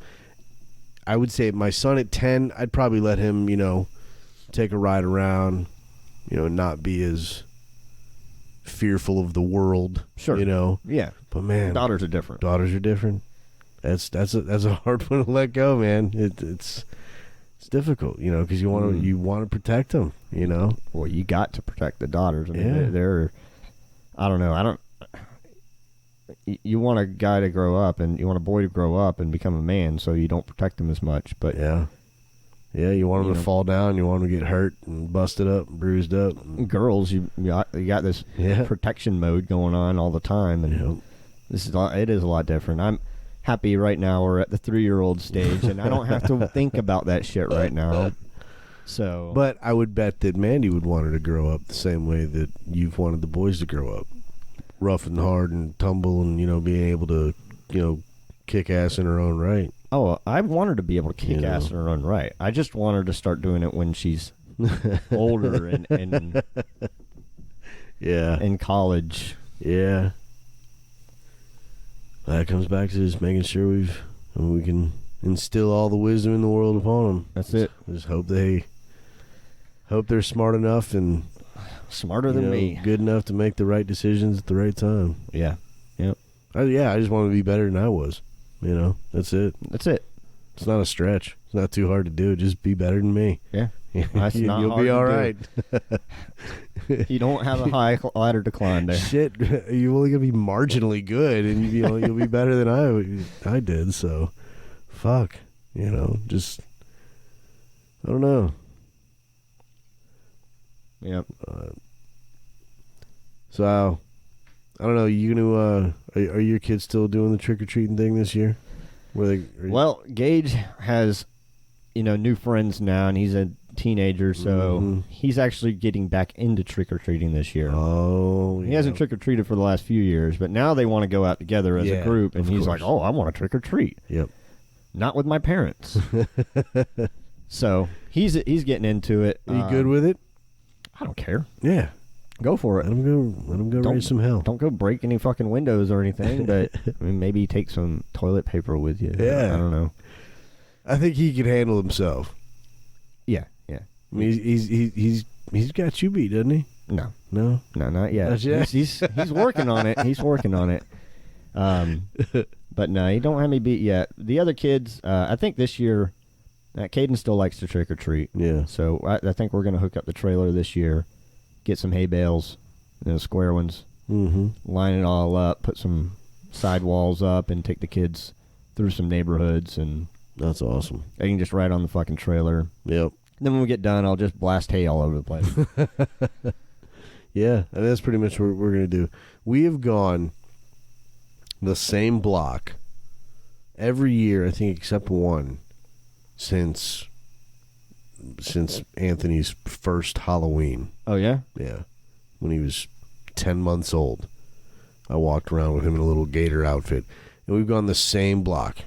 A: I would say my son at 10, I'd probably let him, you know, take a ride around, you know, not be as fearful of the world.
B: Sure.
A: You know?
B: Yeah.
A: But man,
B: daughters are different.
A: That's a hard one to let go, man. It's difficult, you know, because you want to protect them, you know.
B: Well, you got to protect the daughters. I mean, they're I don't know. You want a guy to grow up, and you want a boy to grow up and become a man, so you don't protect them as much. But
A: yeah, you want them to fall down, you want them to get hurt and busted up, and bruised up.
B: Girls, you got this protection mode going on all the time, and it is a lot different. I'm happy right now we're at the 3-year-old stage, and I don't have to think about that shit right now. So,
A: but I would bet that Mandy would want her to grow up the same way that you've wanted the boys to grow up. Rough and hard and tumble, and, you know, being able to, you know, kick ass in her own right.
B: Oh, I want her to be able to kick ass in her own right. I just want her to start doing it when she's older and in college.
A: Yeah. That comes back to just making sure we can instill all the wisdom in the world upon them.
B: That's it.
A: Just hope they're smart enough and
B: smarter than me,
A: good enough to make the right decisions at the right time.
B: Yeah. Yep.
A: I just want to be better than I was. You know, that's it.
B: It's
A: not a stretch. It's not too hard to do. Just be better than me.
B: Yeah. That's not
A: You'll
B: hard
A: be
B: to
A: all
B: do.
A: right.
B: You don't have a high ladder to climb there.
A: Shit, you're only gonna be marginally good, and you'll be better than I did. So, fuck. You know, just I don't know.
B: Yep.
A: So, I don't know. You gonna are your kids still doing the trick or treating thing this year?
B: Well, Gage has, new friends now, and he's a teenager, so he's actually getting back into trick or treating this year.
A: Oh,
B: he hasn't trick or treated for the last few years, but now they want to go out together as a group, and he's like, "Oh, I want to trick or treat."
A: Yep.
B: Not with my parents. So he's getting into it.
A: Are you good with it?
B: I don't care.
A: Yeah.
B: Go for it.
A: Let him go raise some hell.
B: Don't go break any fucking windows or anything, but I mean, maybe take some toilet paper with you.
A: Yeah.
B: I don't know.
A: I think he can handle himself.
B: Yeah.
A: I mean, he's got you beat, doesn't he?
B: No, not yet.
A: Not yet?
B: He's working on it. He's working on it. But no, he don't have me beat yet. The other kids, I think this year, Caden still likes to trick or treat.
A: Yeah.
B: So I think we're gonna hook up the trailer this year, get some hay bales, square ones, line it all up, put some sidewalls up, and take the kids through some neighborhoods, and
A: that's awesome.
B: They can just ride on the fucking trailer.
A: Yep.
B: Then when we get done, I'll just blast hay all over the place.
A: Yeah, and that's pretty much what we're going to do. We have gone the same block every year, I think, except one, since Anthony's first Halloween.
B: Oh, yeah?
A: Yeah. When he was 10 months old. I walked around with him in a little gator outfit. And we've gone the same block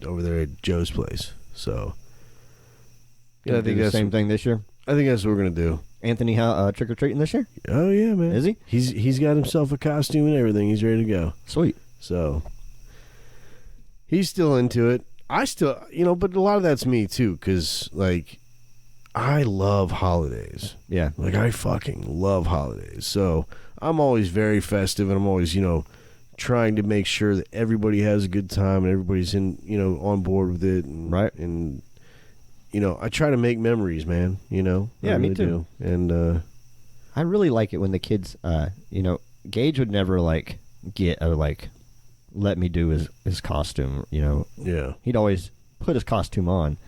A: over there at Joe's place. So,
B: yeah, I think that's the same thing this year.
A: I think that's what we're gonna do.
B: Anthony, trick or treating this year?
A: Oh yeah, man.
B: Is he?
A: He's got himself a costume and everything. He's ready to go.
B: Sweet.
A: So he's still into it. I still, but a lot of that's me too, because I love holidays.
B: Yeah.
A: I fucking love holidays. So I'm always very festive, and I'm always trying to make sure that everybody has a good time and everybody's on board with it. And,
B: right.
A: And I try to make memories, man.
B: Yeah,
A: I really
B: me too.
A: Do. And
B: I really like it when the kids, Gage would never get let me do his costume.
A: Yeah.
B: He'd always put his costume on.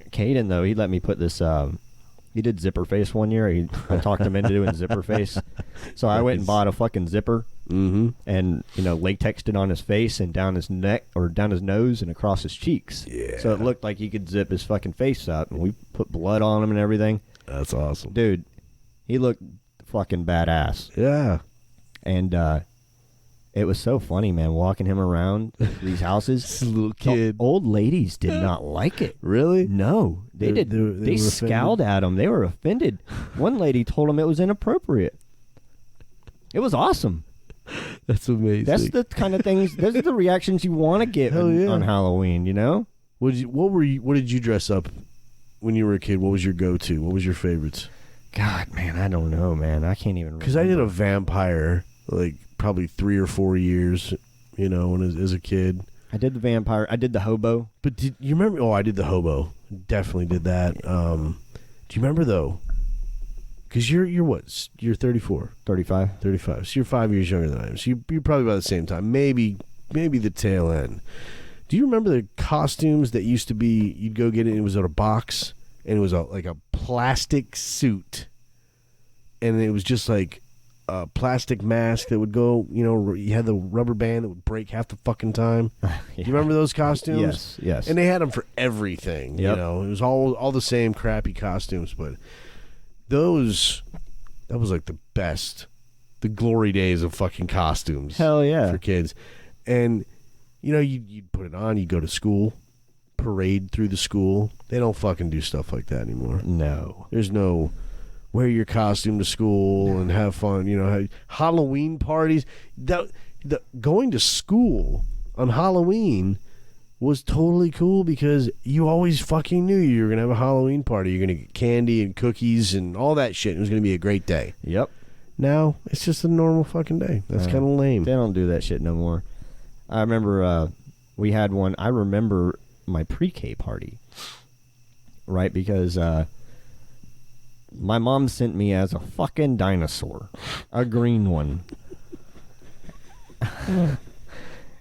B: Caden, though, he'd let me put this. He did zipper face one year. I talked him into doing zipper face, so I went and bought a fucking zipper. And latexed it on his face and down his neck or down his nose and across his cheeks.
A: Yeah.
B: So it looked like he could zip his fucking face up, and we put blood on him and everything.
A: That's awesome,
B: dude. He looked fucking badass.
A: Yeah.
B: And It was so funny, man, walking him around these houses.
A: This little kid.
B: The old ladies did not like it.
A: Really?
B: No. They
A: were
B: scowled at him. They were offended. One lady told him it was inappropriate. It was awesome.
A: That's amazing.
B: That's the kind of things, those are the reactions you want to get on Halloween, you know?
A: What did you dress up when you were a kid? What was your go-to? What was your favorites?
B: God, man, I don't know, man. I can't even remember.
A: Because I did a vampire, like, probably 3 or 4 years, you know, as a kid.
B: I did the vampire. I did the hobo.
A: But did you remember? Oh, I did the hobo. Definitely did that. Do you remember, though? Because you're what? You're 34.
B: 35.
A: 35. So you're 5 years younger than I am. So you're probably about the same time. Maybe the tail end. Do you remember the costumes that used to be, you'd go get it, and it was in a box, and it was like a plastic suit, and it was just like a plastic mask that would go, you know, you had the rubber band that would break half the fucking time. Yeah. Do you remember those costumes?
B: Yes.
A: And they had them for everything,
B: yep.
A: You know. It was all the same crappy costumes, but that was like the best, the glory days of fucking costumes.
B: Hell yeah.
A: For kids. And you know, you'd put it on, you'd go to school, parade through the school. They don't fucking do stuff like that anymore.
B: No.
A: There's no wear your costume to school and have fun, you know, Halloween parties. Going to school on Halloween was totally cool because you always fucking knew you were going to have a Halloween party. You're going to get candy and cookies and all that shit. It was going to be a great day.
B: Yep.
A: Now, it's just a normal fucking day. That's kind of lame.
B: They don't do that shit no more. I remember we had one. I remember my pre-K party, right? Because my mom sent me as a fucking dinosaur, a green one.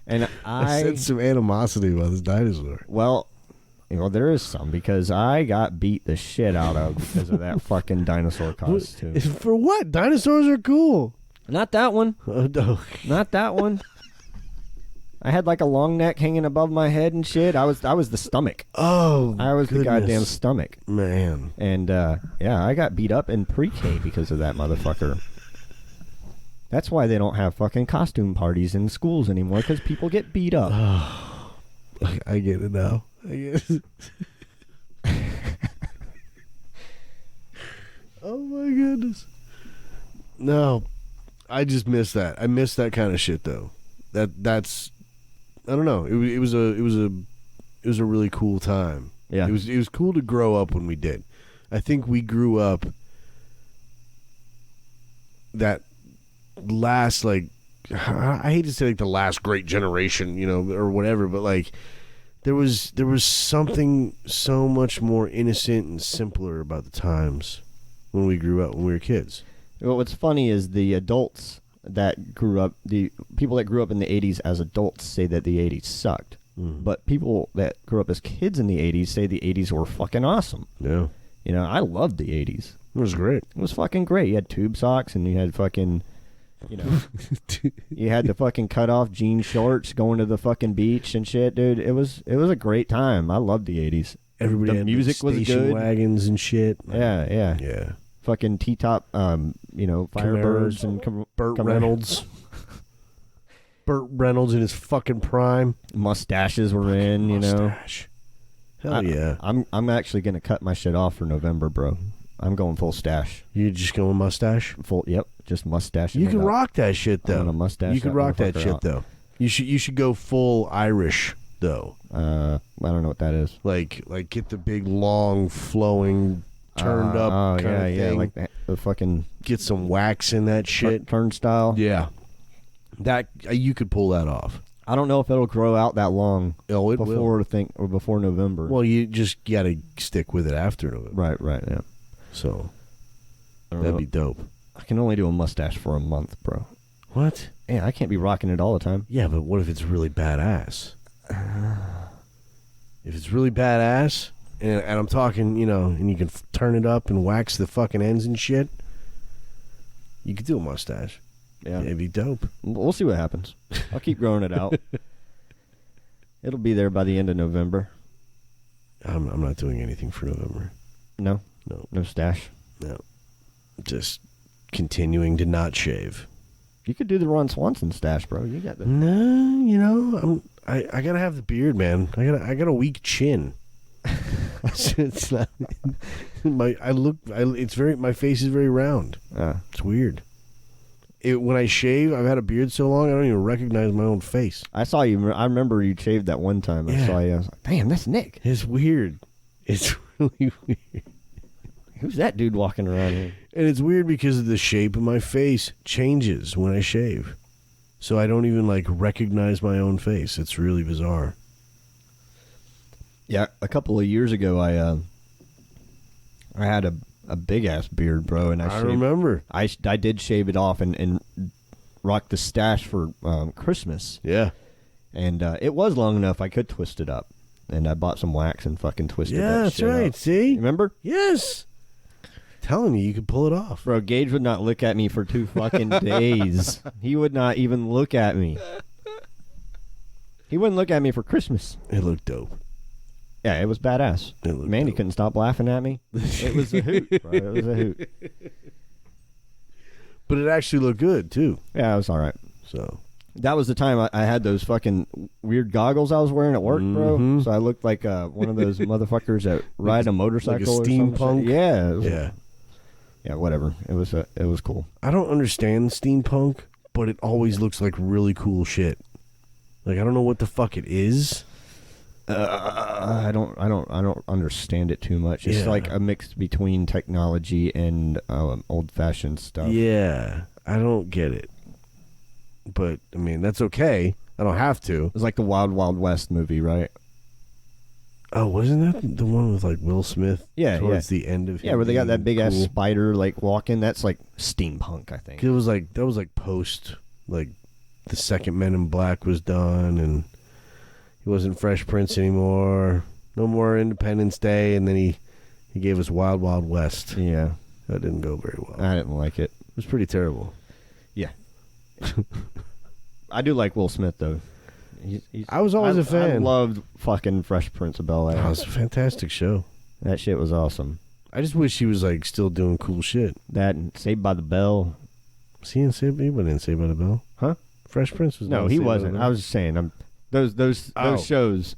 B: And I
A: sense some animosity about this dinosaur.
B: Well, you know, there is some because I got beat the shit out of because of that fucking dinosaur costume.
A: For what? Dinosaurs are cool.
B: Not that one.
A: Oh, no.
B: Not that one. I had like a long neck hanging above my head and shit. I was the stomach.
A: Oh,
B: I was
A: goodness.
B: the goddamn stomach.
A: Man.
B: And, yeah, I got beat up in pre-K because of that motherfucker. That's why they don't have fucking costume parties in schools anymore, because people get beat up.
A: Oh, I get it now. I get it. Oh, my goodness. No, I just miss that. I miss that kind of shit, though. That's... I don't know. It was a really cool time.
B: Yeah.
A: It was cool to grow up when we did. I think we grew up that last, like, I hate to say like the last great generation, you know, or whatever, but like there was something so much more innocent and simpler about the times when we grew up, when we were kids.
B: Well, what's funny is the adults that grew up, the people that grew up in the 80s as adults say that the 80s sucked. But people that grew up as kids in the 80s say the 80s were fucking awesome.
A: Yeah.
B: You know, I loved the 80s.
A: It was great.
B: It was fucking great. You had tube socks and you had fucking, you know, you had the fucking cut off jean shorts going to the fucking beach and shit, dude. It was a great time. I loved the 80s.
A: Everybody
B: the
A: had
B: music was
A: station
B: good.
A: wagons and shit.
B: Yeah. Fucking T-top, you know, Firebirds and
A: Burt Reynolds. Burt Reynolds in his fucking prime.
B: Mustaches were in, you know.
A: Mustache. Hell yeah.
B: I'm actually gonna cut my shit off for November, bro. I'm going full stash.
A: You just going mustache?
B: Yep, just mustache.
A: You can rock that shit though.
B: I'm gonna mustache.
A: You can rock that shit though. You should go full Irish though.
B: I don't know what that is.
A: Like get the big long flowing turned up kind of thing.
B: Yeah, like the fucking
A: get some wax in that shit.
B: Turnstile.
A: Yeah. That you could pull that off.
B: I don't know if it'll grow out that long.
A: Oh, it will.
B: Before November.
A: Well, you just got to stick with it after November.
B: Right, yeah.
A: So that'd be dope.
B: I can only do a mustache for a month, bro.
A: What?
B: Yeah, I can't be rocking it all the time.
A: Yeah, but what if it's really badass? If it's really badass, and I'm talking, you know, and you can turn it up and wax the fucking ends and shit, you could do a mustache.
B: Yeah.
A: It'd be dope.
B: We'll see what happens. I'll keep growing it out. It'll be there by the end of November.
A: I'm not doing anything for November.
B: No stash.
A: No, just continuing to not shave.
B: You could do the Ron Swanson stash, bro. You got the.
A: No, you know, I gotta have the beard, man. I got a weak chin. It's not my face is very round. It's weird. When I shave, I've had a beard so long I don't even recognize my own face.
B: I saw you. I remember you shaved that one time. I saw you. I was like, damn, that's Nick.
A: It's weird. It's really weird.
B: Who's that dude walking around here?
A: And it's weird because the shape of my face changes when I shave. So I don't even recognize my own face. It's really bizarre.
B: Yeah, a couple of years ago, I had a big ass beard, bro, and I
A: remember.
B: I did shave it off and rock the stash for Christmas.
A: Yeah,
B: and it was long enough I could twist it up, and I bought some wax and fucking twisted.
A: Yeah, that's right.
B: Up.
A: See,
B: remember?
A: Yes. Telling you could pull it off,
B: bro. Gage would not look at me for 2 fucking days. He would not even look at me. He wouldn't look at me for Christmas.
A: It looked dope.
B: Yeah, it was badass. Mandy couldn't stop laughing at me. It was a hoot, bro. It was a hoot.
A: But it actually looked good, too.
B: Yeah, it was all right.
A: So
B: that was the time I had those fucking weird goggles I was wearing at work, bro. So I looked like one of those motherfuckers that ride a motorcycle
A: like a steampunk?
B: Yeah. Yeah, whatever. It was cool.
A: I don't understand steampunk, but it always looks like really cool shit. I don't know what the fuck it is.
B: I don't understand it too much. It's like a mix between technology and old-fashioned stuff.
A: Yeah, I don't get it. But, I mean, that's okay. I don't have to.
B: It's like the Wild Wild West movie, right?
A: Oh, wasn't that the one with Will Smith?
B: Yeah,
A: towards the end of
B: where they got that big ass spider walking. That's like steampunk, I think.
A: It was that was post the second Men in Black was done, and he wasn't Fresh Prince anymore. No more Independence Day, and then he gave us Wild Wild West.
B: Yeah,
A: that didn't go very well.
B: I didn't like it.
A: It was pretty terrible.
B: Yeah, I do like Will Smith though.
A: I was always a fan.
B: I loved fucking Fresh Prince of Bel-Air.
A: It was a fantastic show.
B: That shit was awesome.
A: I just wish he was still doing cool shit.
B: That and Saved by the Bell.
A: Was he in Saved by the Bell?
B: Huh?
A: Fresh Prince was.
B: No, he wasn't. I was just saying. Those shows.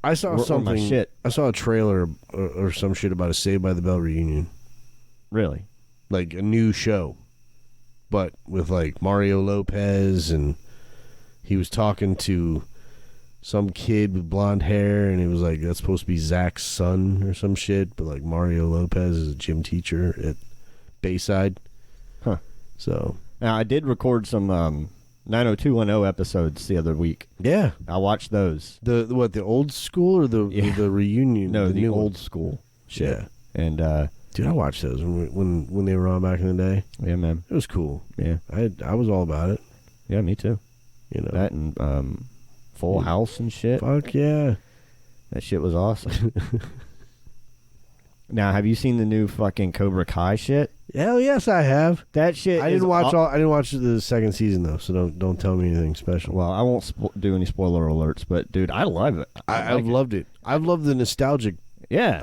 A: I saw something.
B: My shit.
A: I saw a trailer or some shit about a Saved by the Bell reunion.
B: Really?
A: Like a new show, but with Mario Lopez, and he was talking to some kid with blonde hair, and it was that's supposed to be Zach's son or some shit, but Mario Lopez is a gym teacher at Bayside.
B: Huh.
A: So
B: now I did record some 90210 episodes the other week.
A: Yeah,
B: I watched those.
A: The old school or the reunion?
B: No, the old
A: one?
B: School shit.
A: Yeah.
B: And
A: dude, I watched those when they were on back in the day.
B: Yeah, man,
A: it was cool.
B: Yeah,
A: I was all about it.
B: Yeah, me too.
A: You know
B: that and Full House and shit.
A: Fuck yeah,
B: that shit was awesome. Now, have you seen the new fucking Cobra Kai shit?
A: Hell yes, I have.
B: That shit.
A: I didn't watch the second season though, so don't tell me anything special.
B: Well, I won't do any spoiler alerts, but dude, I love it.
A: I've loved it. I've loved the nostalgic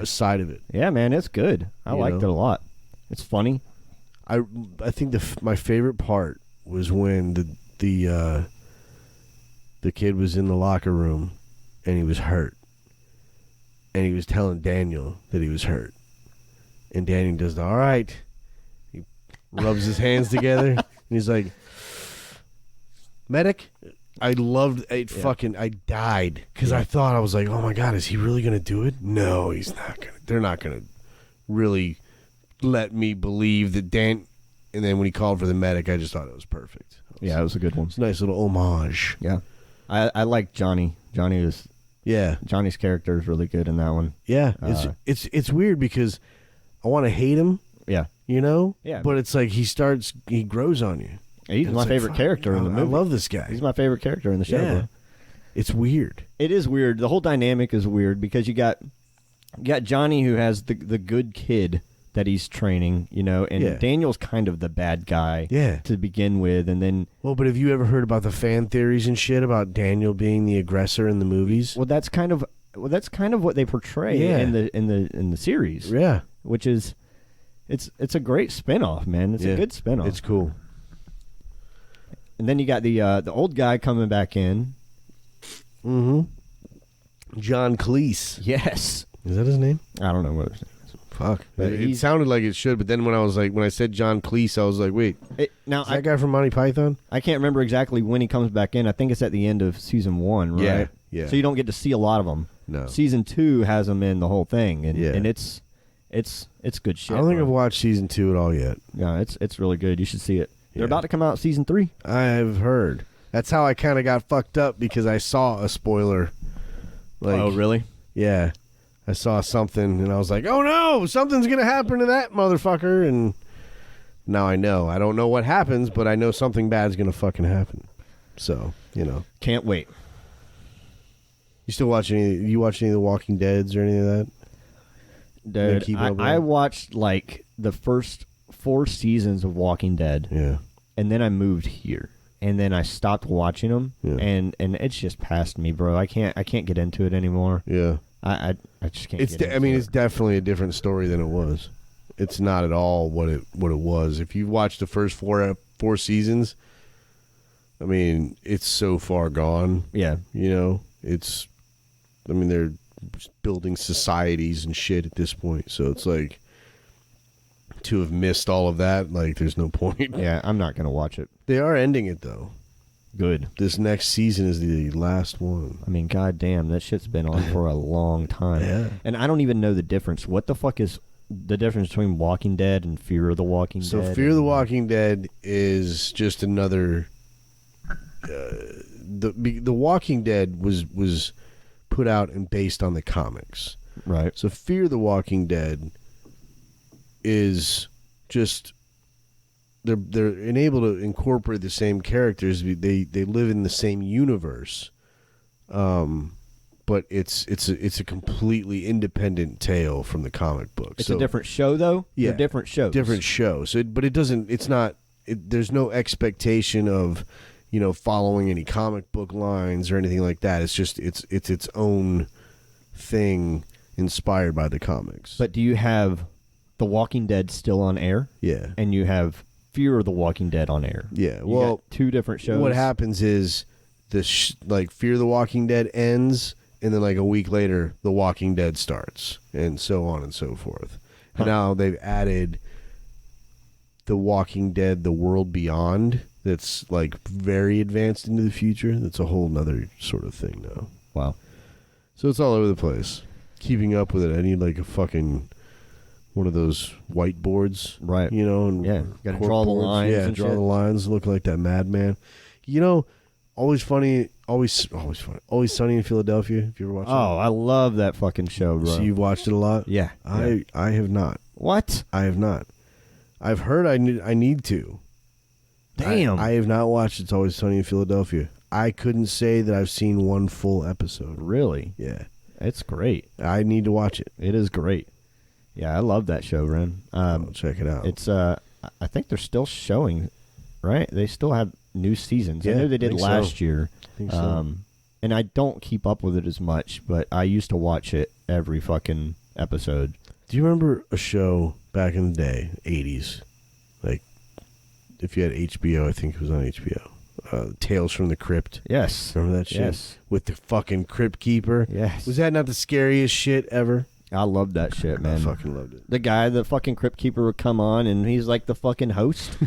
A: side of it.
B: Yeah, man, it's good. I liked it a lot. It's funny.
A: I think my favorite part was when the kid was in the locker room and he was hurt, and he was telling Daniel that he was hurt, and Daniel does all right. He rubs his hands together and he's like, medic. I loved it. Fucking I died because I thought, I was like, oh my god, is he really gonna do it? No, he's not gonna. They're not gonna really let me believe that Dan. And then when he called for the medic, I just thought it was perfect.
B: It was a good one.
A: It's a nice little homage.
B: Yeah, I like Johnny. Johnny's character is really good in that one.
A: Yeah, it's weird because I want to hate him.
B: Yeah,
A: you know.
B: Yeah,
A: but it's he grows on you.
B: He's my favorite character in the movie.
A: I love this guy.
B: He's my favorite character in the show.
A: Yeah.
B: Bro.
A: It's weird.
B: It is weird. The whole dynamic is weird because you got Johnny, who has the good kid that he's training, and Daniel's kind of the bad guy to begin with, and then
A: but have you ever heard about the fan theories and shit about Daniel being the aggressor in the movies?
B: Well, that's kind of what they portray in the series.
A: Yeah,
B: which is it's a great spinoff, man. It's a good spinoff.
A: It's cool.
B: And then you got the old guy coming back in.
A: Mm-hmm. John Cleese.
B: Yes.
A: Is that his name?
B: I don't know what his name is.
A: Fuck. It sounded like it should, but then when I said John Cleese, I was like, wait. Is that guy from Monty Python?
B: I can't remember exactly when he comes back in. I think it's at the end of season 1, right?
A: Yeah.
B: So you don't get to see a lot of them.
A: No.
B: Season 2 has them in the whole thing, and it's good shit.
A: I don't think I've watched season 2 at all yet.
B: Yeah, it's really good. You should see it. They're about to come out season 3.
A: I've heard. That's how I kind of got fucked up because I saw a spoiler.
B: Oh, really?
A: Yeah. I saw something and I was like, oh no, something's going to happen to that motherfucker. And now I know. I don't know what happens, but I know something bad's going to fucking happen. So,
B: Can't wait.
A: You still watch any of the Walking Deads or any of that?
B: Dude, I watched like the first 4 seasons of Walking Dead.
A: Yeah.
B: And then I moved here. And then I stopped watching them. Yeah. And it's just past me, bro. I can't get into it anymore.
A: Yeah.
B: I just can't
A: it's definitely a different story than it was. It's not at all what it was. If you watch the first 4 seasons, I mean, it's so far gone.
B: Yeah.
A: They're building societies and shit at this point. So it's like, to have missed all of that, like, there's no point.
B: Yeah, I'm not going to watch it.
A: They are ending it, though.
B: Good.
A: This next season is the last one.
B: I mean, goddamn, that shit's been on for a long time.
A: Yeah.
B: And I don't even know the difference. What the fuck is the difference between Walking Dead and Fear of the Walking Dead?
A: So Fear of the Walking Dead is just another... The Walking Dead was put out and based on the comics.
B: Right.
A: So Fear the Walking Dead is just they're able to incorporate the same characters. They live in the same universe, but it's a completely independent tale from the comic book.
B: It's a different show, though.
A: Yeah,
B: they're different shows.
A: Different shows. So, but it doesn't. It's not. There's no expectation of following any comic book lines or anything like that. It's just it's its own thing inspired by the comics.
B: But do you have The Walking Dead still on air?
A: Yeah.
B: And you have Fear of the Walking Dead on air.
A: Yeah.
B: You got 2 different shows.
A: What happens is Fear the Walking Dead ends, and then like a week later, The Walking Dead starts, and so on and so forth. And now they've added The Walking Dead: The World Beyond. That's like very advanced into the future. That's a whole nother sort of thing now.
B: Wow.
A: So it's all over the place. Keeping up with it, I need like a fucking one of those whiteboards,
B: right?
A: And
B: got to draw the lines.
A: Yeah,
B: and
A: draw
B: shit.
A: the lines. Look like that madman. Always funny. Always funny. Always Sunny in Philadelphia. If you ever watched it.
B: I love that fucking show, bro.
A: So you've watched it a lot?
B: Yeah.
A: I have not.
B: What?
A: I have not. I've heard I need to.
B: Damn.
A: I have not watched It's Always Sunny in Philadelphia. I couldn't say that I've seen one full episode.
B: Really?
A: Yeah.
B: It's great.
A: I need to watch it.
B: It is great. Yeah, I love that show, Ren.
A: I'll check it out.
B: It's I think they're still showing, right? They still have new seasons. I know they did last year.
A: I think so.
B: And I don't keep up with it as much, but I used to watch it every fucking episode.
A: Do you remember a show back in the day, 80s? Like, if you had HBO, I think it was on HBO. Tales from the Crypt.
B: Yes.
A: Remember that shit?
B: Yes.
A: With the fucking Crypt Keeper?
B: Yes.
A: Was that not the scariest shit ever?
B: I loved that shit, man.
A: I fucking loved it.
B: The fucking Crypt Keeper would come on, and he's like the fucking host.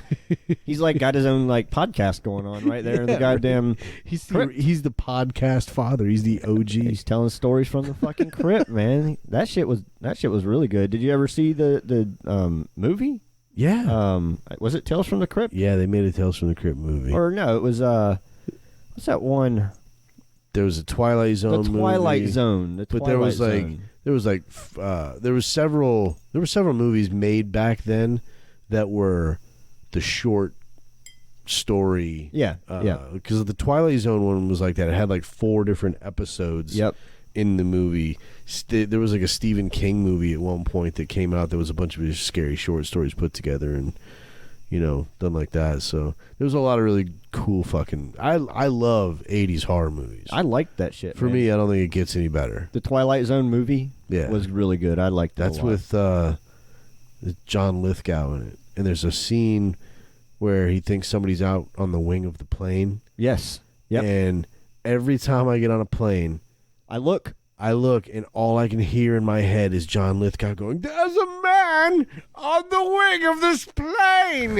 B: He's like got his own like podcast going on right there in the goddamn.
A: Right. He's the podcast father. He's the OG.
B: He's telling stories from the fucking crypt, man. That shit was really good. Did you ever see the movie?
A: Yeah.
B: Was it Tales from the Crypt?
A: Yeah, they made a Tales from the Crypt movie.
B: Or no, it was what's that one?
A: There was a Twilight Zone movie.
B: The Twilight Zone.
A: But there was several movies made back then that were the short story.
B: Yeah.
A: Because the Twilight Zone one was like that. It had like 4 different episodes.
B: Yep.
A: In the movie, there was like a Stephen King movie at one point that came out. There was a bunch of scary short stories put together and done like that. So there was a lot of really cool fucking. I love 80s horror movies.
B: I liked that shit.
A: For me, I don't think it gets any better.
B: The Twilight Zone movie, was really good. I liked that.
A: That's with John Lithgow in it, and there's a scene where he thinks somebody's out on the wing of the plane.
B: Yes. Yep.
A: And every time I get on a plane,
B: I look,
A: and all I can hear in my head is John Lithgow going, "There's a man on the wing of this plane,"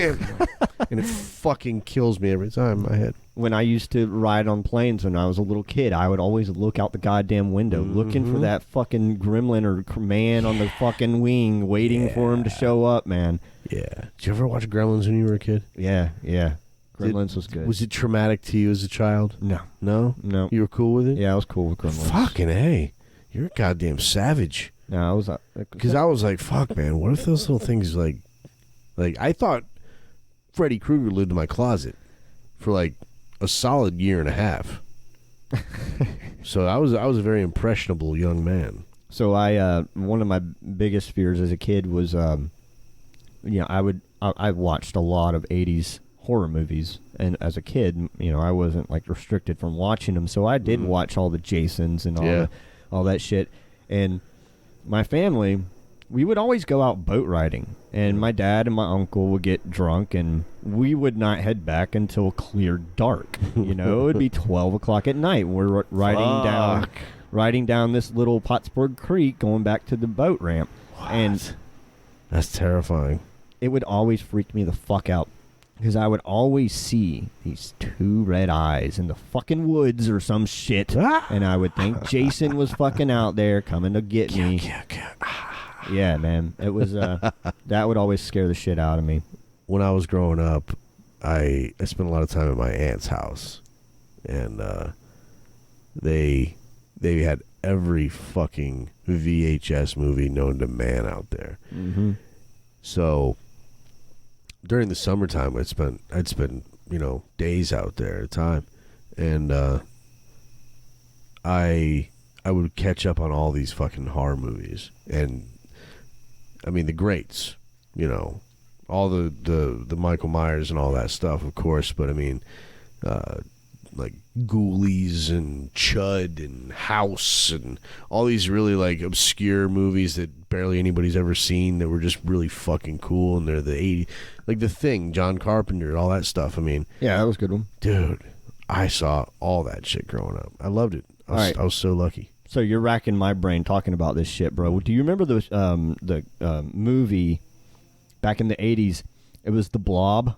A: and it fucking kills me every time in my head.
B: When I used to ride on planes when I was a little kid, I would always look out the goddamn window looking for that fucking gremlin or man on the fucking wing, waiting for him to show up, man.
A: Yeah. Did you ever watch Gremlins when you were a kid?
B: Yeah. Gremlins was good.
A: Was it traumatic to you as a child?
B: No.
A: No?
B: No.
A: You were cool with it?
B: Yeah, I was cool with Gremlins.
A: Fucking A. You're a goddamn savage.
B: No, I was...
A: Because I was like, fuck, man, what if those little things, like, I thought Freddy Krueger lived in my closet for, like, a solid year and a half. So I was a very impressionable young man.
B: So one of my biggest fears as a kid was, I watched a lot of 80s horror movies, and as a kid, I wasn't like restricted from watching them, so I did watch all the Jasons and all that shit. And my family, we would always go out boat riding, and my dad and my uncle would get drunk, and we would not head back until clear dark. It would be 12 o'clock at night. We're riding down this little Pottsburg Creek, going back to the boat ramp.
A: What?
B: And
A: that's terrifying.
B: It would always freak me the fuck out, because I would always see these two red eyes in the fucking woods or some shit, and I would think Jason was fucking out there coming to get me. Yeah, man. It was that would always scare the shit out of me.
A: When I was growing up, I spent a lot of time at my aunt's house, and they had every fucking VHS movie known to man out there.
B: Mm-hmm.
A: So during the summertime, I'd spend days out there at a time, and I would catch up on all these fucking horror movies, and I mean the greats, all the Michael Myers and all that stuff, of course, but I mean like Ghoulies and Chud and House and all these really like obscure movies that barely anybody's ever seen that were just really fucking cool, and they're the 80s, like The Thing, John Carpenter, all that stuff. I mean,
B: yeah, that was a good one,
A: dude. I saw all that shit growing up. I loved it. I was so lucky.
B: So you're racking my brain talking about this shit, bro. Do you remember the movie back in the 80s? It was The Blob.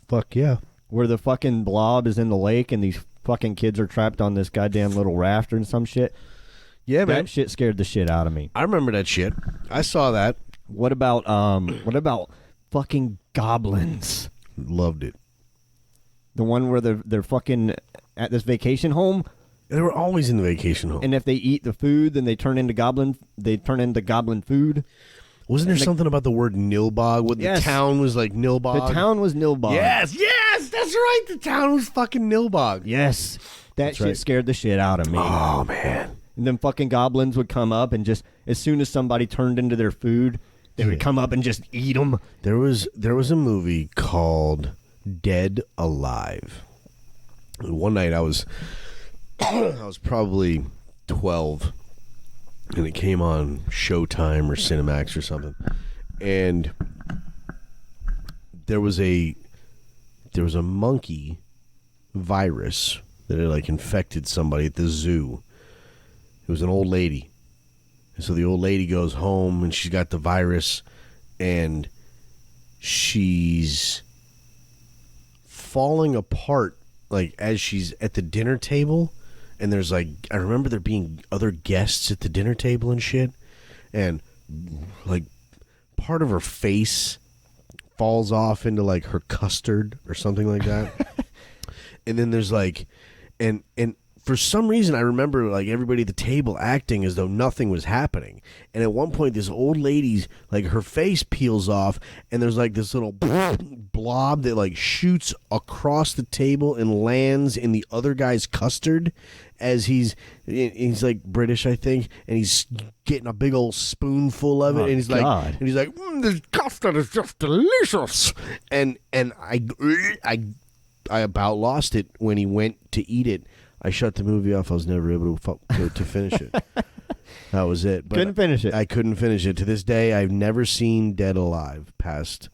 A: Fuck yeah.
B: Where the fucking blob is in the lake and these fucking kids are trapped on this goddamn little rafter and some shit.
A: Yeah, man.
B: That shit scared the shit out of me.
A: I remember that shit. I saw that.
B: What about fucking goblins?
A: Loved it.
B: The one where they're fucking at this vacation home.
A: They were always in the vacation home.
B: And if they eat the food, then they turn into goblin food.
A: Wasn't there something about the word Nilbog?
B: Yes.
A: The town was like Nilbog?
B: The town was Nilbog.
A: Yes, that's right. The town was fucking Nilbog.
B: Yes. That's shit
A: right.
B: Scared the shit out of me.
A: Oh, man.
B: And then fucking goblins would come up and just, as soon as somebody turned into their food, they would come up and just eat them.
A: There was a movie called Dead Alive. One night I was probably 12, and it came on Showtime or Cinemax or something, and there was a monkey virus that had like infected somebody at the zoo. It was an old lady, and so the old lady goes home and she's got the virus, and she's falling apart like as she's at the dinner table. And there's like, I remember there being other guests at the dinner table and shit, and like part of her face falls off into like her custard or something like that. And then there's like, and for some reason I remember like everybody at the table acting as though nothing was happening. And at one point this old lady's like her face peels off, and there's like this little blob that like shoots across the table and lands in the other guy's custard as he's like British, I think, and he's getting a big old spoonful of it, and he's like, this custard is just delicious. And I about lost it when he went to eat it. I shut the movie off. I was never able to finish it. That was it. But
B: couldn't finish it.
A: I couldn't finish it. To this day, I've never seen Dead Alive past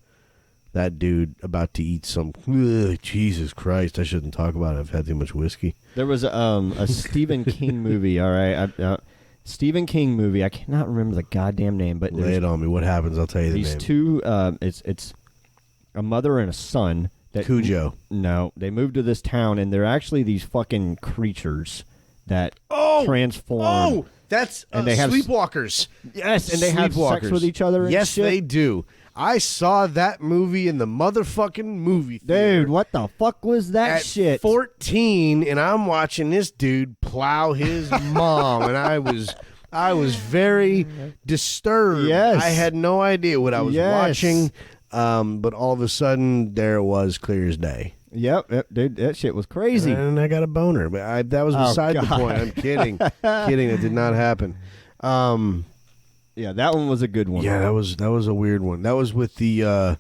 A: that dude about to eat some. Ugh, Jesus Christ! I shouldn't talk about it. I've had too much whiskey.
B: There was a Stephen King movie. All right, Stephen King movie. I cannot remember the goddamn name, but
A: lay it on me. What happens? I'll tell you the name.
B: These two. It's a mother and a son.
A: Cujo.
B: No, they moved to this town, and they're actually these fucking creatures that transform.
A: Oh, that's and they have sleepwalkers.
B: Yes, and they have sex with each other. And
A: yes,
B: shit.
A: they do. I saw that movie in the motherfucking movie theater.
B: Dude, what the fuck was that
A: at
B: shit?
A: 14, and I'm watching this dude plow his mom, and I was very disturbed.
B: Yes.
A: I had no idea what I was watching, but all of a sudden, there it was, clear as day.
B: Yep, dude, that shit was crazy.
A: And I got a boner, but that was beside the point. I'm kidding. Kidding, it did not happen.
B: Yeah, that one was a good one.
A: Yeah, that was a weird one. That was with the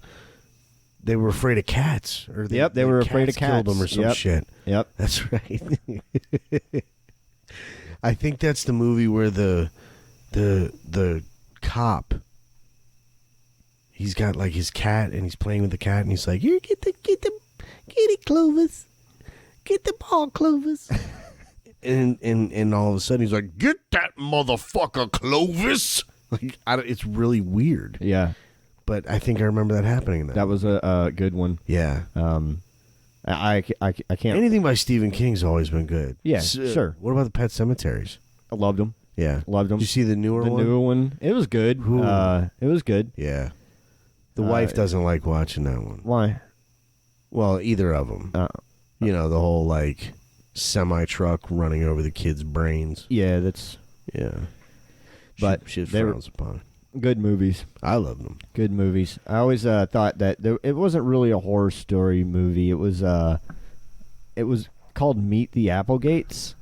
A: they were afraid of cats, or
B: they were afraid of cats.
A: Killed them or some shit.
B: Yep,
A: that's right. I think that's the movie where the cop, he's got like his cat and he's playing with the cat and he's like, "You get the kitty Clovis, get the ball Clovis." And all of a sudden he's like, "Get that motherfucker Clovis!" Like, it's really weird.
B: Yeah,
A: but I think I remember that happening.
B: That was a good one.
A: Yeah.
B: I can't.
A: Anything by Stephen King's always been good.
B: Yeah, sure.
A: What about the Pet Cemeteries?
B: I loved them.
A: Yeah,
B: loved them.
A: Did you see the newer one?
B: The newer one. It was good. It was good.
A: Yeah. The wife doesn't like watching that one.
B: Why?
A: Well, either of them. You know, the whole like semi-truck running over the kids' brains.
B: Yeah, that's...
A: Yeah.
B: But
A: she frowns upon it.
B: Good movies.
A: I loved them.
B: Good movies. I always thought that it wasn't really a horror story movie. It was called Meet the Applegates.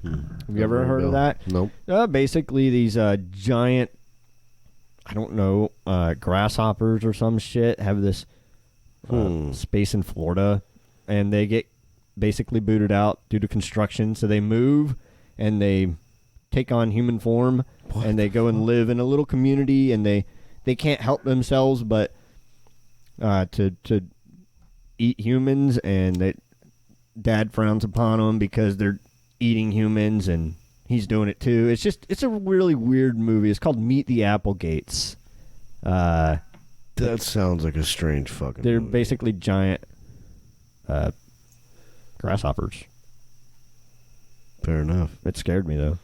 B: Have you ever heard of that?
A: Nope.
B: Basically, these giant, I don't know, grasshoppers or some shit have this space in Florida, and they get basically booted out due to construction. So they move and they take on human form, and they go and live in a little community, and they can't help themselves but to eat humans, and dad frowns upon them because they're eating humans, and he's doing it too. It's a really weird movie. It's called Meet the Applegates.
A: That sounds like a strange fucking
B: They're
A: movie.
B: Basically giant grasshoppers.
A: Fair enough.
B: It scared me, though.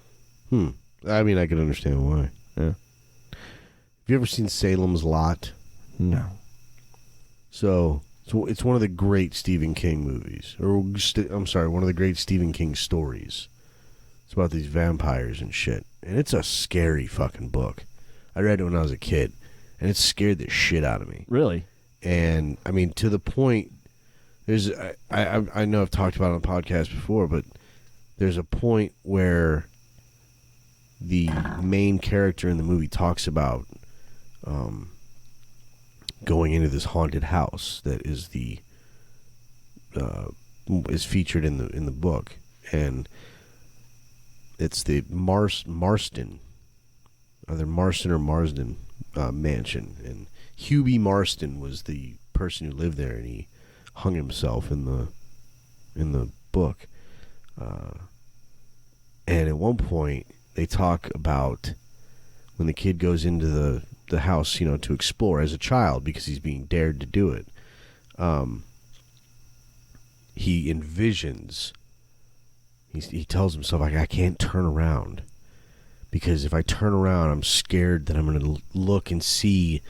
A: I mean, I can understand why.
B: Yeah.
A: Have you ever seen Salem's Lot?
B: No.
A: So it's one of the great Stephen King movies. I'm sorry, one of the great Stephen King stories. It's about these vampires and shit. And it's a scary fucking book. I read it when I was a kid, and it scared the shit out of me.
B: Really?
A: And, I mean, to the point, I know I've talked about it on the podcast before, but there's a point where the main character in the movie talks about going into this haunted house that is is featured in the book, and it's the Marston, either Marston or Marsden mansion, and Hubie Marston was the person who lived there, and he hung himself in the book, and at one point they talk about when the kid goes into the house, you know, to explore as a child because he's being dared to do it. He envisions. He tells himself, like, I can't turn around because if I turn around, I'm scared that I'm going to look and see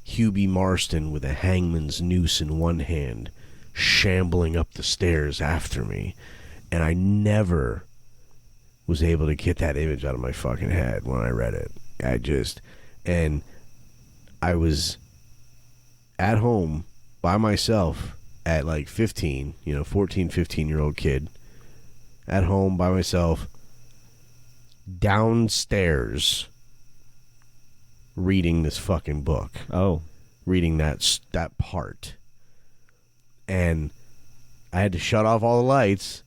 A: Hubie Marston with a hangman's noose in one hand, shambling up the stairs after me, and I never was able to get that image out of my fucking head when I read it. And I was at home by myself at like 15, 14, 15-year-old kid, at home by myself, downstairs, reading this fucking book.
B: Oh.
A: Reading that part. And I had to shut off all the lights,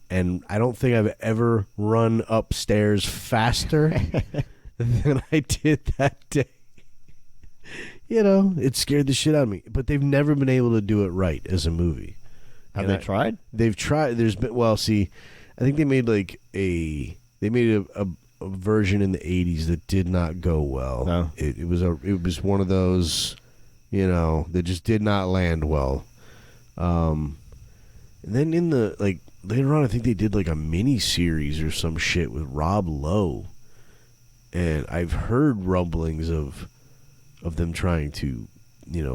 A: and I don't think I've ever run upstairs faster than I did that day. it scared the shit out of me. But they've never been able to do it right as a movie.
B: Have they tried?
A: They've tried. There's been, I think they made a version in the 80s that did not go well.
B: No.
A: It was one of those, that just did not land well. And then in the later on, I think they did a mini series or some shit with Rob Lowe, and I've heard rumblings of them trying to,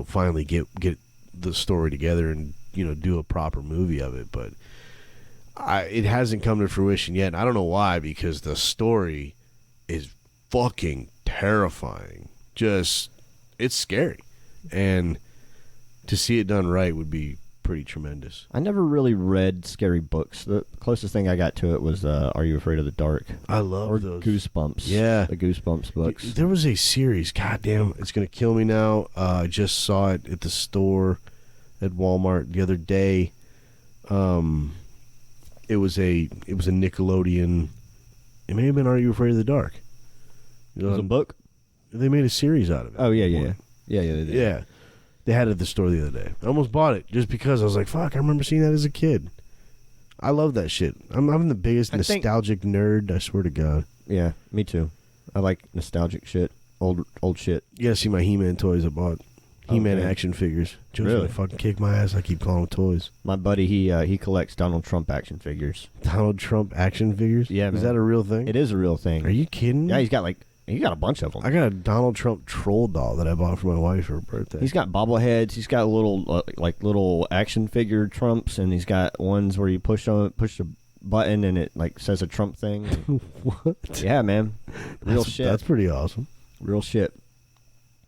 A: finally get the story together and do a proper movie of it, but it hasn't come to fruition yet. And I don't know why, because the story is fucking terrifying. It's scary, and to see it done right would be pretty tremendous.
B: I never really read scary books. The closest thing I got to it was Are You Afraid of the Dark?
A: I love those.
B: Goosebumps.
A: Yeah.
B: The Goosebumps books.
A: There was a series. Goddamn, it's going to kill me now. I just saw it at the store at Walmart the other day. It was a Nickelodeon. It may have been Are You Afraid of the Dark?
B: It was a book?
A: They made a series out of it.
B: Oh, yeah. Yeah, they did.
A: Yeah. They had it at the store the other day. I almost bought it just because I was like, fuck, I remember seeing that as a kid. I love that shit. I'm the biggest nostalgic nerd, I swear to God.
B: Yeah, me too. I like nostalgic shit, old shit.
A: You gotta see my He-Man toys I bought. He-Man action figures. Joe's gonna fucking kick my ass. I keep calling them toys.
B: My buddy, he collects Donald Trump action figures.
A: Donald Trump action figures?
B: Yeah, man.
A: Is that a real thing?
B: It is a real thing.
A: Are you kidding?
B: Yeah, he got a bunch of them.
A: I got a Donald Trump troll doll that I bought for my wife for her birthday.
B: He's got bobbleheads. He's got little little action figure Trumps, and he's got ones where you push the button and it says a Trump thing.
A: What?
B: Yeah, man. Real shit.
A: That's pretty awesome.
B: Real shit.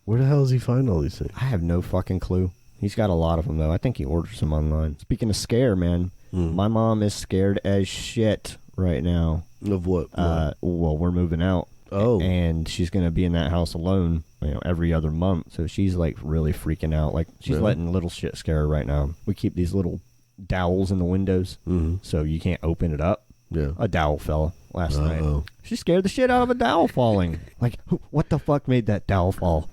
A: Where the hell does he find all these things?
B: I have no fucking clue. He's got a lot of them though. I think he orders them online. Speaking of scare, man, my mom is scared as shit right now.
A: Of what?
B: Well, we're moving out.
A: Oh.
B: And she's going to be in that house alone, every other month. So she's really freaking out. She's letting little shit scare her right now. We keep these little dowels in the windows, so you can't open it up.
A: Yeah.
B: A dowel fell last night. She scared the shit out of a dowel falling. What the fuck made that dowel fall?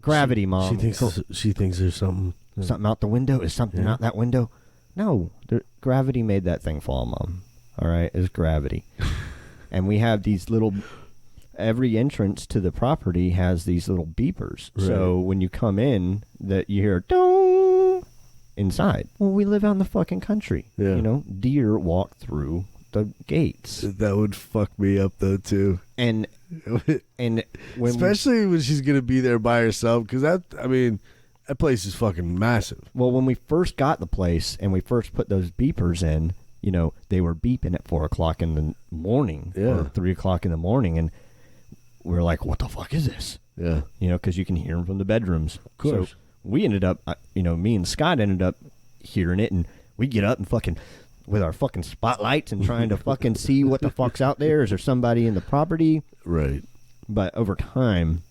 B: Gravity, Mom.
A: She thinks there's something.
B: Something out the window? Is something out that window? No. Gravity made that thing fall, Mom. All right? It's gravity. And we have these little... Every entrance to the property has these little beepers. Right. So when you come in, that you hear dong inside. Well, we live out in the fucking country. Yeah. Deer walk through the gates.
A: That would fuck me up though too.
B: And
A: especially when she's gonna be there by herself, because that place is fucking massive.
B: Well, when we first got the place and we first put those beepers in, they were beeping at 4 o'clock in the morning or 3 o'clock in the morning, and we're like, what the fuck is this?
A: Yeah.
B: Because you can hear them from the bedrooms.
A: Of course.
B: So we ended up, me and Scott ended up hearing it, and we get up and fucking, with our fucking spotlights and trying to fucking see what the fuck's out there. Is there somebody in the property?
A: Right.
B: But over time,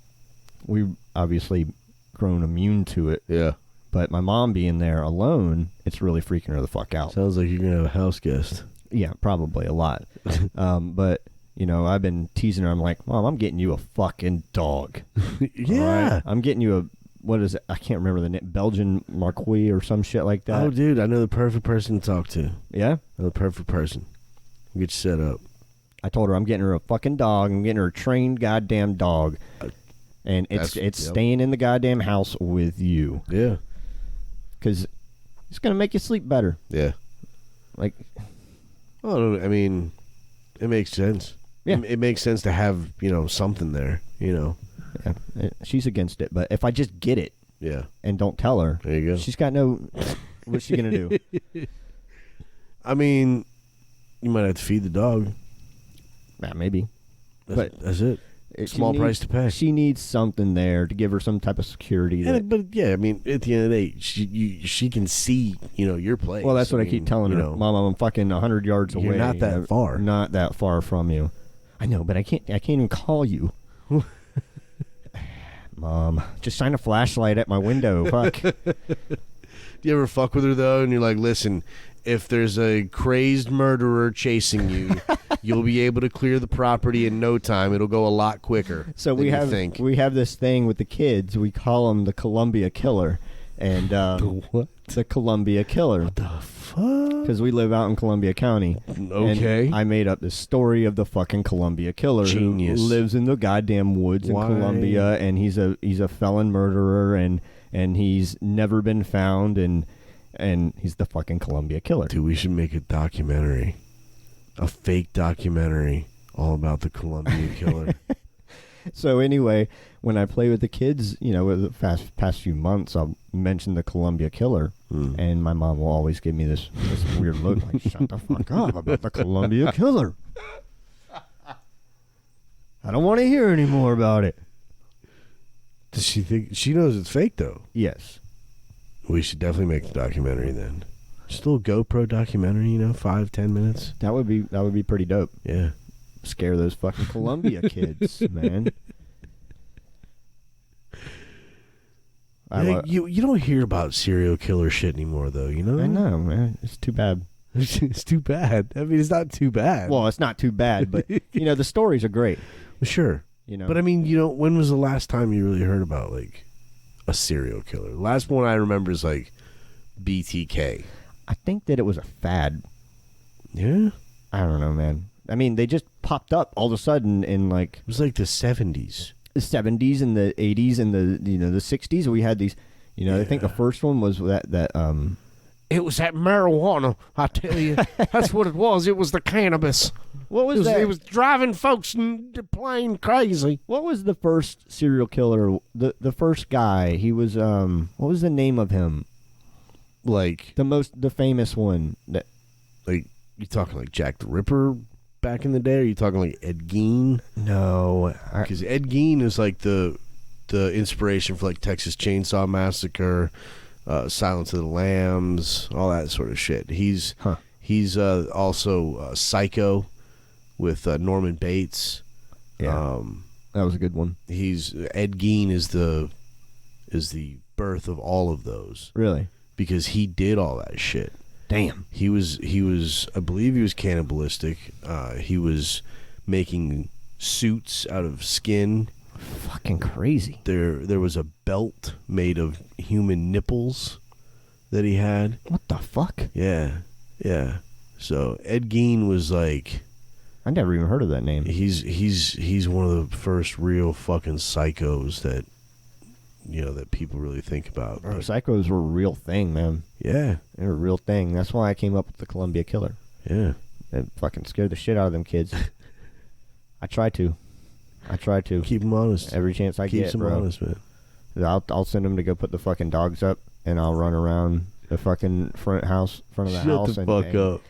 B: we've obviously grown immune to it.
A: Yeah.
B: But my mom being there alone, it's really freaking her the fuck out.
A: Sounds like you're going to have a house guest.
B: Yeah, probably a lot. But... I've been teasing her. I'm like, Mom, I'm getting you a fucking dog.
A: Yeah.
B: Right? I'm getting you what is it? I can't remember the name. Belgian Marquis or some shit like that.
A: Oh, dude, I know the perfect person to talk to.
B: Yeah?
A: I know the perfect person. Get you set up.
B: I told her I'm getting her a fucking dog. I'm getting her a trained goddamn dog. And it's staying in the goddamn house with you.
A: Yeah.
B: Because it's going to make you sleep better.
A: Yeah. It makes sense. Yeah. It makes sense to have, something there, Yeah.
B: She's against it, but if I just get it and don't tell her,
A: there you go.
B: She's got no... What's she going to do?
A: You might have to feed the dog.
B: Maybe.
A: That's it. Small price to pay.
B: She needs something there to give her some type of security.
A: At the end of the day, she can see, your place.
B: Well, that's what I keep telling her. Mom, I'm fucking 100 yards away.
A: You're not that far.
B: Not that far from you. I know, but I can't even call you. Mom, just shine a flashlight at my window. Fuck.
A: Do you ever fuck with her, though, and you're like, listen, if there's a crazed murderer chasing you, You'll be able to clear the property in no time. It'll go a lot quicker.
B: So
A: than
B: we have this thing with the kids. We call him the Columbia Killer, and
A: the what?
B: The Columbia Killer.
A: What the fuck?
B: Because we live out in Columbia County.
A: Okay.
B: And I made up this story of the fucking Columbia Killer.
A: Genius.
B: Who lives in the goddamn woods in Columbia, and he's a felon murderer, and he's never been found, and he's the fucking Columbia Killer.
A: Dude, we should make a documentary. A fake documentary all about the Columbia Killer.
B: So anyway, when I play with the kids, with the past few months, I'll mention the Columbia Killer, and my mom will always give me this weird look, like, shut the fuck up about the Columbia Killer. I don't want to hear any more about it.
A: Does she think she knows it's fake though?
B: Yes.
A: We should definitely make the documentary then. Just a little GoPro documentary, 5-10 minutes.
B: That would be pretty dope.
A: Yeah.
B: Scare those fucking Columbia kids, man.
A: You don't hear about serial killer shit anymore, though.
B: I know, man. It's too bad.
A: It's too bad. I mean, it's not too bad.
B: Well, it's not too bad, but the stories are great.
A: Well, sure. But I mean, when was the last time you really heard about like a serial killer? The last one I remember is like BTK.
B: I think that it was a fad.
A: Yeah.
B: I don't know, man. I mean, they just popped up all of a sudden in like...
A: It was like the 70s.
B: The 70s and the 80s and the 60s. We had these... I think the first one was that
A: It was that marijuana, I tell you. That's what it was. It was the cannabis.
B: What was that?
A: It was driving folks plain crazy.
B: What was the first serial killer? The first guy. He was... what was the name of him?
A: Like...
B: The famous one. That,
A: like, you talking like Jack the Ripper back in the day? Or are you talking like Ed Gein?
B: No.
A: Because Ed Gein is like the inspiration for like Texas Chainsaw Massacre, Silence of the Lambs, all that sort of shit. He's also Psycho with Norman Bates.
B: Yeah, that was a good one.
A: Ed Gein is the birth of all of those.
B: Really?
A: Because he did all that shit.
B: Damn.
A: He was I believe he was cannibalistic. He was making suits out of skin.
B: Fucking crazy.
A: There was a belt made of human nipples that he had.
B: What the fuck?
A: Yeah. So Ed Gein was like,
B: I never even heard of that name.
A: He's one of the first real fucking psychos that that people really think about.
B: Bro, psychos were a real thing, man.
A: Yeah,
B: they were a real thing. That's why I came up with the Columbia Killer.
A: Yeah,
B: it fucking scared the shit out of them kids. I try to
A: keep them honest
B: every chance I get.
A: Keep them honest, man.
B: I'll send them to go put the fucking dogs up, and I'll run around the fucking front of the house.
A: Shut the fuck up.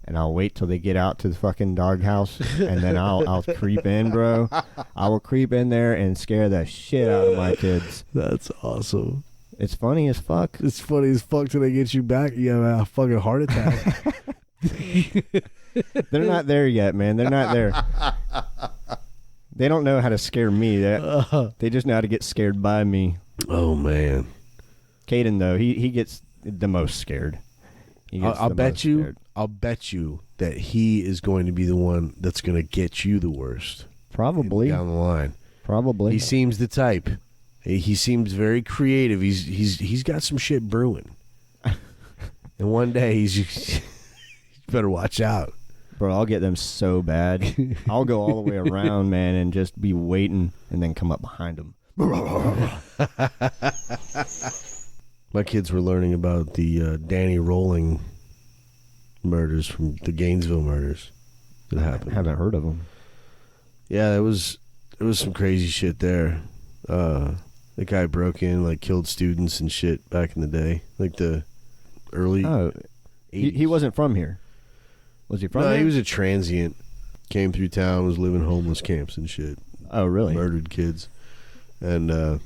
B: And I'll wait till they get out to the fucking dog house, and then I'll creep in, bro. I will creep in there and scare the shit out of my kids.
A: That's awesome.
B: It's funny as fuck.
A: It's funny as fuck till they get you back. You have a fucking heart attack.
B: They're not there yet, man. They're not there. They don't know how to scare me. They just know how to get scared by me.
A: Oh, man.
B: Caden, though, he gets the most scared.
A: I'll bet you that he is going to be the one that's going to get you the worst.
B: Probably.
A: Down the line.
B: Probably.
A: He seems the type. He seems very creative. He's got some shit brewing. And one day you better watch out.
B: Bro, I'll get them so bad. I'll go all the way around, man, and just be waiting and then come up behind them.
A: My kids were learning about the Danny Rolling murders from the Gainesville murders that happened.
B: I haven't heard of them.
A: Yeah, there was some crazy shit there. The guy broke in, like, killed students and shit back in the day, like the early.
B: Oh, he wasn't from here. Was he from here?
A: No, he was a transient. Came through town, was living homeless camps and shit.
B: Oh, really?
A: Murdered kids. And I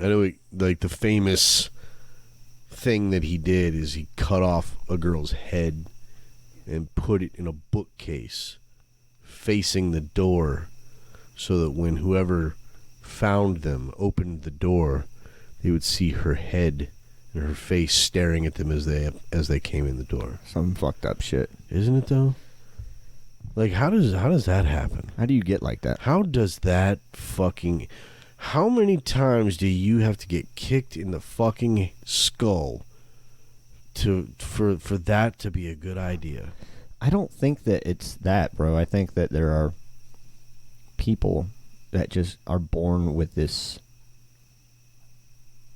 A: know, like, the famous thing that he did is he cut off a girl's head and put it in a bookcase facing the door so that when whoever found them opened the door, they would see her head and her face staring at them as they came in the door.
B: Some fucked up shit.
A: Isn't it, though? Like, how does that happen?
B: How do you get like that?
A: How does that fucking... How many times do you have to get kicked in the fucking skull for that to be a good idea?
B: I don't think that it's that, bro. I think that there are people that just are born with this.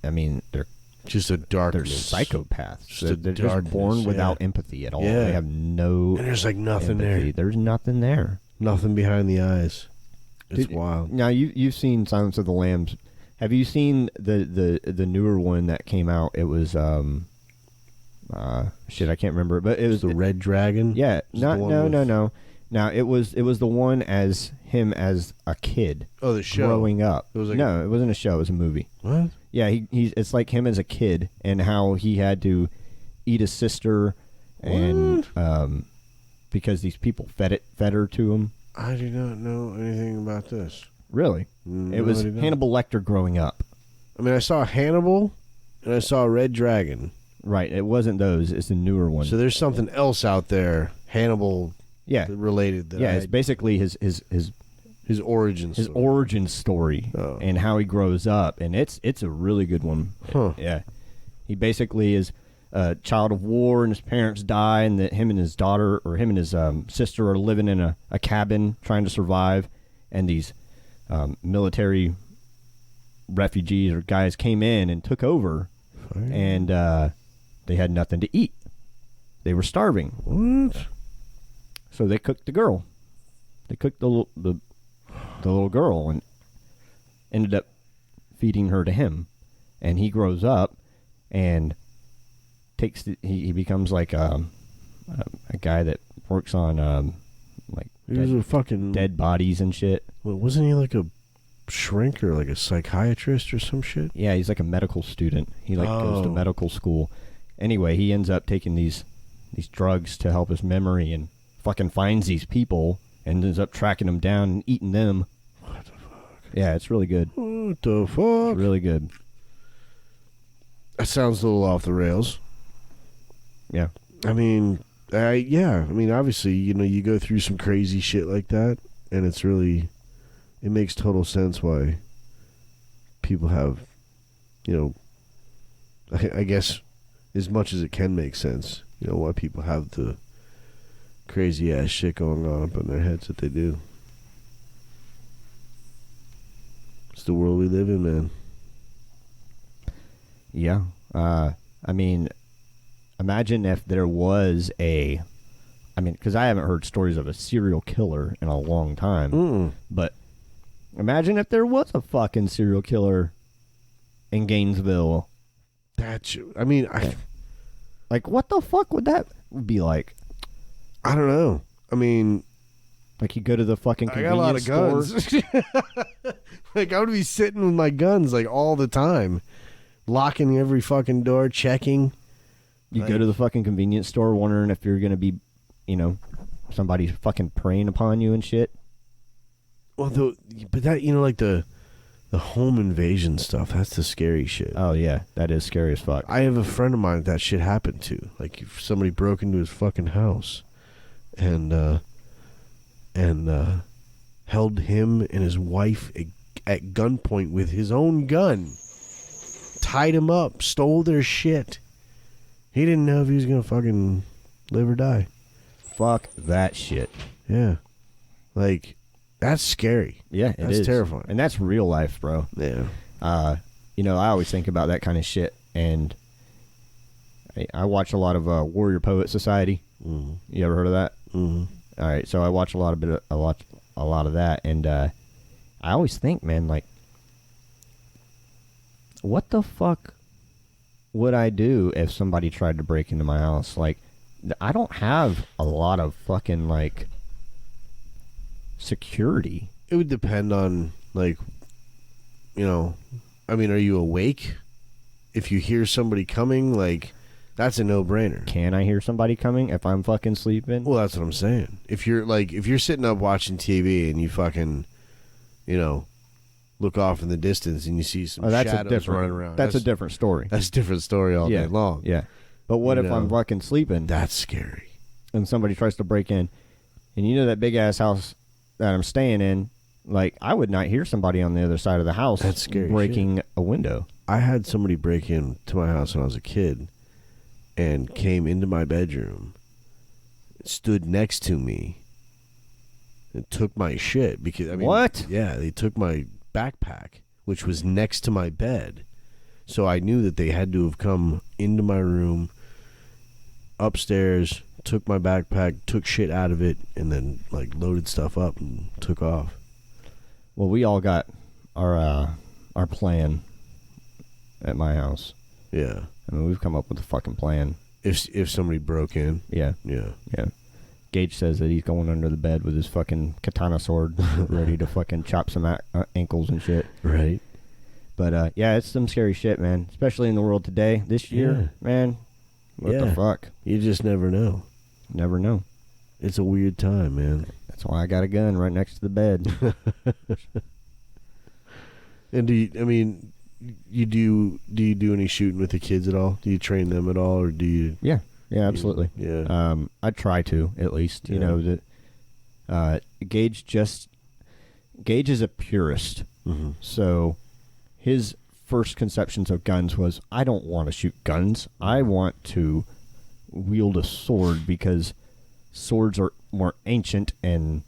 B: I mean, they're
A: just a darkness.
B: They're psychopaths. They're just born without empathy at all.
A: Yeah.
B: They have no.
A: And there's like nothing
B: empathy.
A: there.
B: There's nothing there.
A: Nothing behind the eyes. It's wild.
B: Now you've seen Silence of the Lambs. Have you seen the newer one that came out? It was shit, I can't remember, but it was
A: the Red Dragon.
B: Yeah, no. Now it was the one as him as a kid.
A: Oh, the show
B: growing up.
A: It was like
B: no, it wasn't a show. It was a movie.
A: What?
B: Yeah, he's it's like him as a kid and how he had to eat his sister, and because these people fed her to him.
A: I do not know anything about this.
B: Really?
A: No,
B: it was Hannibal Lecter growing up.
A: I mean, I saw Hannibal and I saw Red Dragon.
B: Right, it wasn't those. It's the newer one.
A: So there's something else out there, Hannibal.
B: Yeah,
A: related.
B: It's basically his
A: origin.
B: His origin story and how he grows up, and it's a really good one.
A: Huh.
B: Yeah, he basically is a child of war, and his parents die, and that him and his daughter or him and his sister are living in a cabin trying to survive, and these military refugees or guys came in and took over, and they had nothing to eat. They were starving.
A: What?
B: So they cooked the girl. They cooked the little girl and ended up feeding her to him. And he grows up and he becomes like a guy that works on dead bodies and shit.
A: Well, wasn't he like a shrink or like a psychiatrist or some shit?
B: Yeah, he's like a medical student. He goes to medical school. Anyway, he ends up taking these drugs to help his memory and fucking finds these people and ends up tracking them down and eating them.
A: What the fuck?
B: Yeah, it's really good.
A: What the fuck?
B: It's really good.
A: That sounds a little off the rails.
B: Yeah.
A: I mean, obviously, you go through some crazy shit like that, and it makes total sense why people have, I guess, as much as it can make sense, why people have the crazy ass shit going on up in their heads that they do. It's the world we live in, man.
B: Yeah. I mean, imagine if there was because I haven't heard stories of a serial killer in a long time, but imagine if there was a fucking serial killer in Gainesville. Like, what the fuck would that be like?
A: I don't know. I mean,
B: like, you go to the fucking convenience store.
A: I got a lot of guns. Like, I would be sitting with my guns like all the time, locking every fucking door, checking.
B: You go to the fucking convenience store wondering if you're gonna be, somebody's fucking preying upon you and shit.
A: Well, but that like the home invasion stuff, that's the scary shit.
B: Oh yeah, that is scary as fuck.
A: I have a friend of mine that shit happened to. Like, if somebody broke into his fucking house and held him and his wife at gunpoint with his own gun, tied him up, stole their shit. He didn't know if he was gonna fucking live or die.
B: Fuck that shit.
A: Yeah, like, that's scary.
B: Yeah,
A: that's terrifying,
B: and that's real life, bro.
A: Yeah.
B: I always think about that kind of shit, and I watch a lot of Warrior Poet Society. Mm-hmm. You ever heard of that?
A: Mm-hmm.
B: All right, so I watch a lot of that, and I always think, man, like, what the fuck would I do if somebody tried to break into my house? Like, I don't have a lot of fucking, like, security.
A: It would depend on, like, I mean, are you awake? If you hear somebody coming, like, that's a no-brainer.
B: Can I hear somebody coming if I'm fucking sleeping?
A: Well, that's what I'm saying. If you're sitting up watching TV and you fucking, look off in the distance and you see some shadows running around.
B: That's a different story.
A: That's a different story all day long.
B: Yeah. But what if I'm fucking sleeping?
A: That's scary.
B: And somebody tries to break in, And you know that big-ass house that I'm staying in, like, I would not hear somebody on the other side of the house
A: That's scary
B: breaking a window.
A: I had somebody break into my house when I was a kid and came into my bedroom, stood next to me, and took my shit. Because
B: What?
A: Yeah, they took my backpack, which was next to my bed. So I knew that they had to have come into my room, upstairs, took my backpack, took shit out of it, and then like loaded stuff up and took off.
B: Well, we all got our plan at my house.
A: Yeah.
B: I mean, we've come up with a fucking plan.
A: If somebody broke in.
B: Yeah.
A: Yeah.
B: Yeah. Gage says that he's going under the bed with his fucking katana sword, ready to fucking chop some ankles and shit.
A: Right.
B: But yeah, it's some scary shit, man. Especially in the world today. This year, man. What the fuck?
A: You just never know.
B: Never know.
A: It's a weird time, man.
B: That's why I got a gun right next to the bed.
A: And do you do any shooting with the kids at all? Do you train them at all, or do you?
B: Yeah, absolutely.
A: Yeah.
B: I try to, at least. You know that. Gage is a purist, so his first conceptions of guns was, I don't want to shoot guns. I want to wield a sword because swords are more ancient and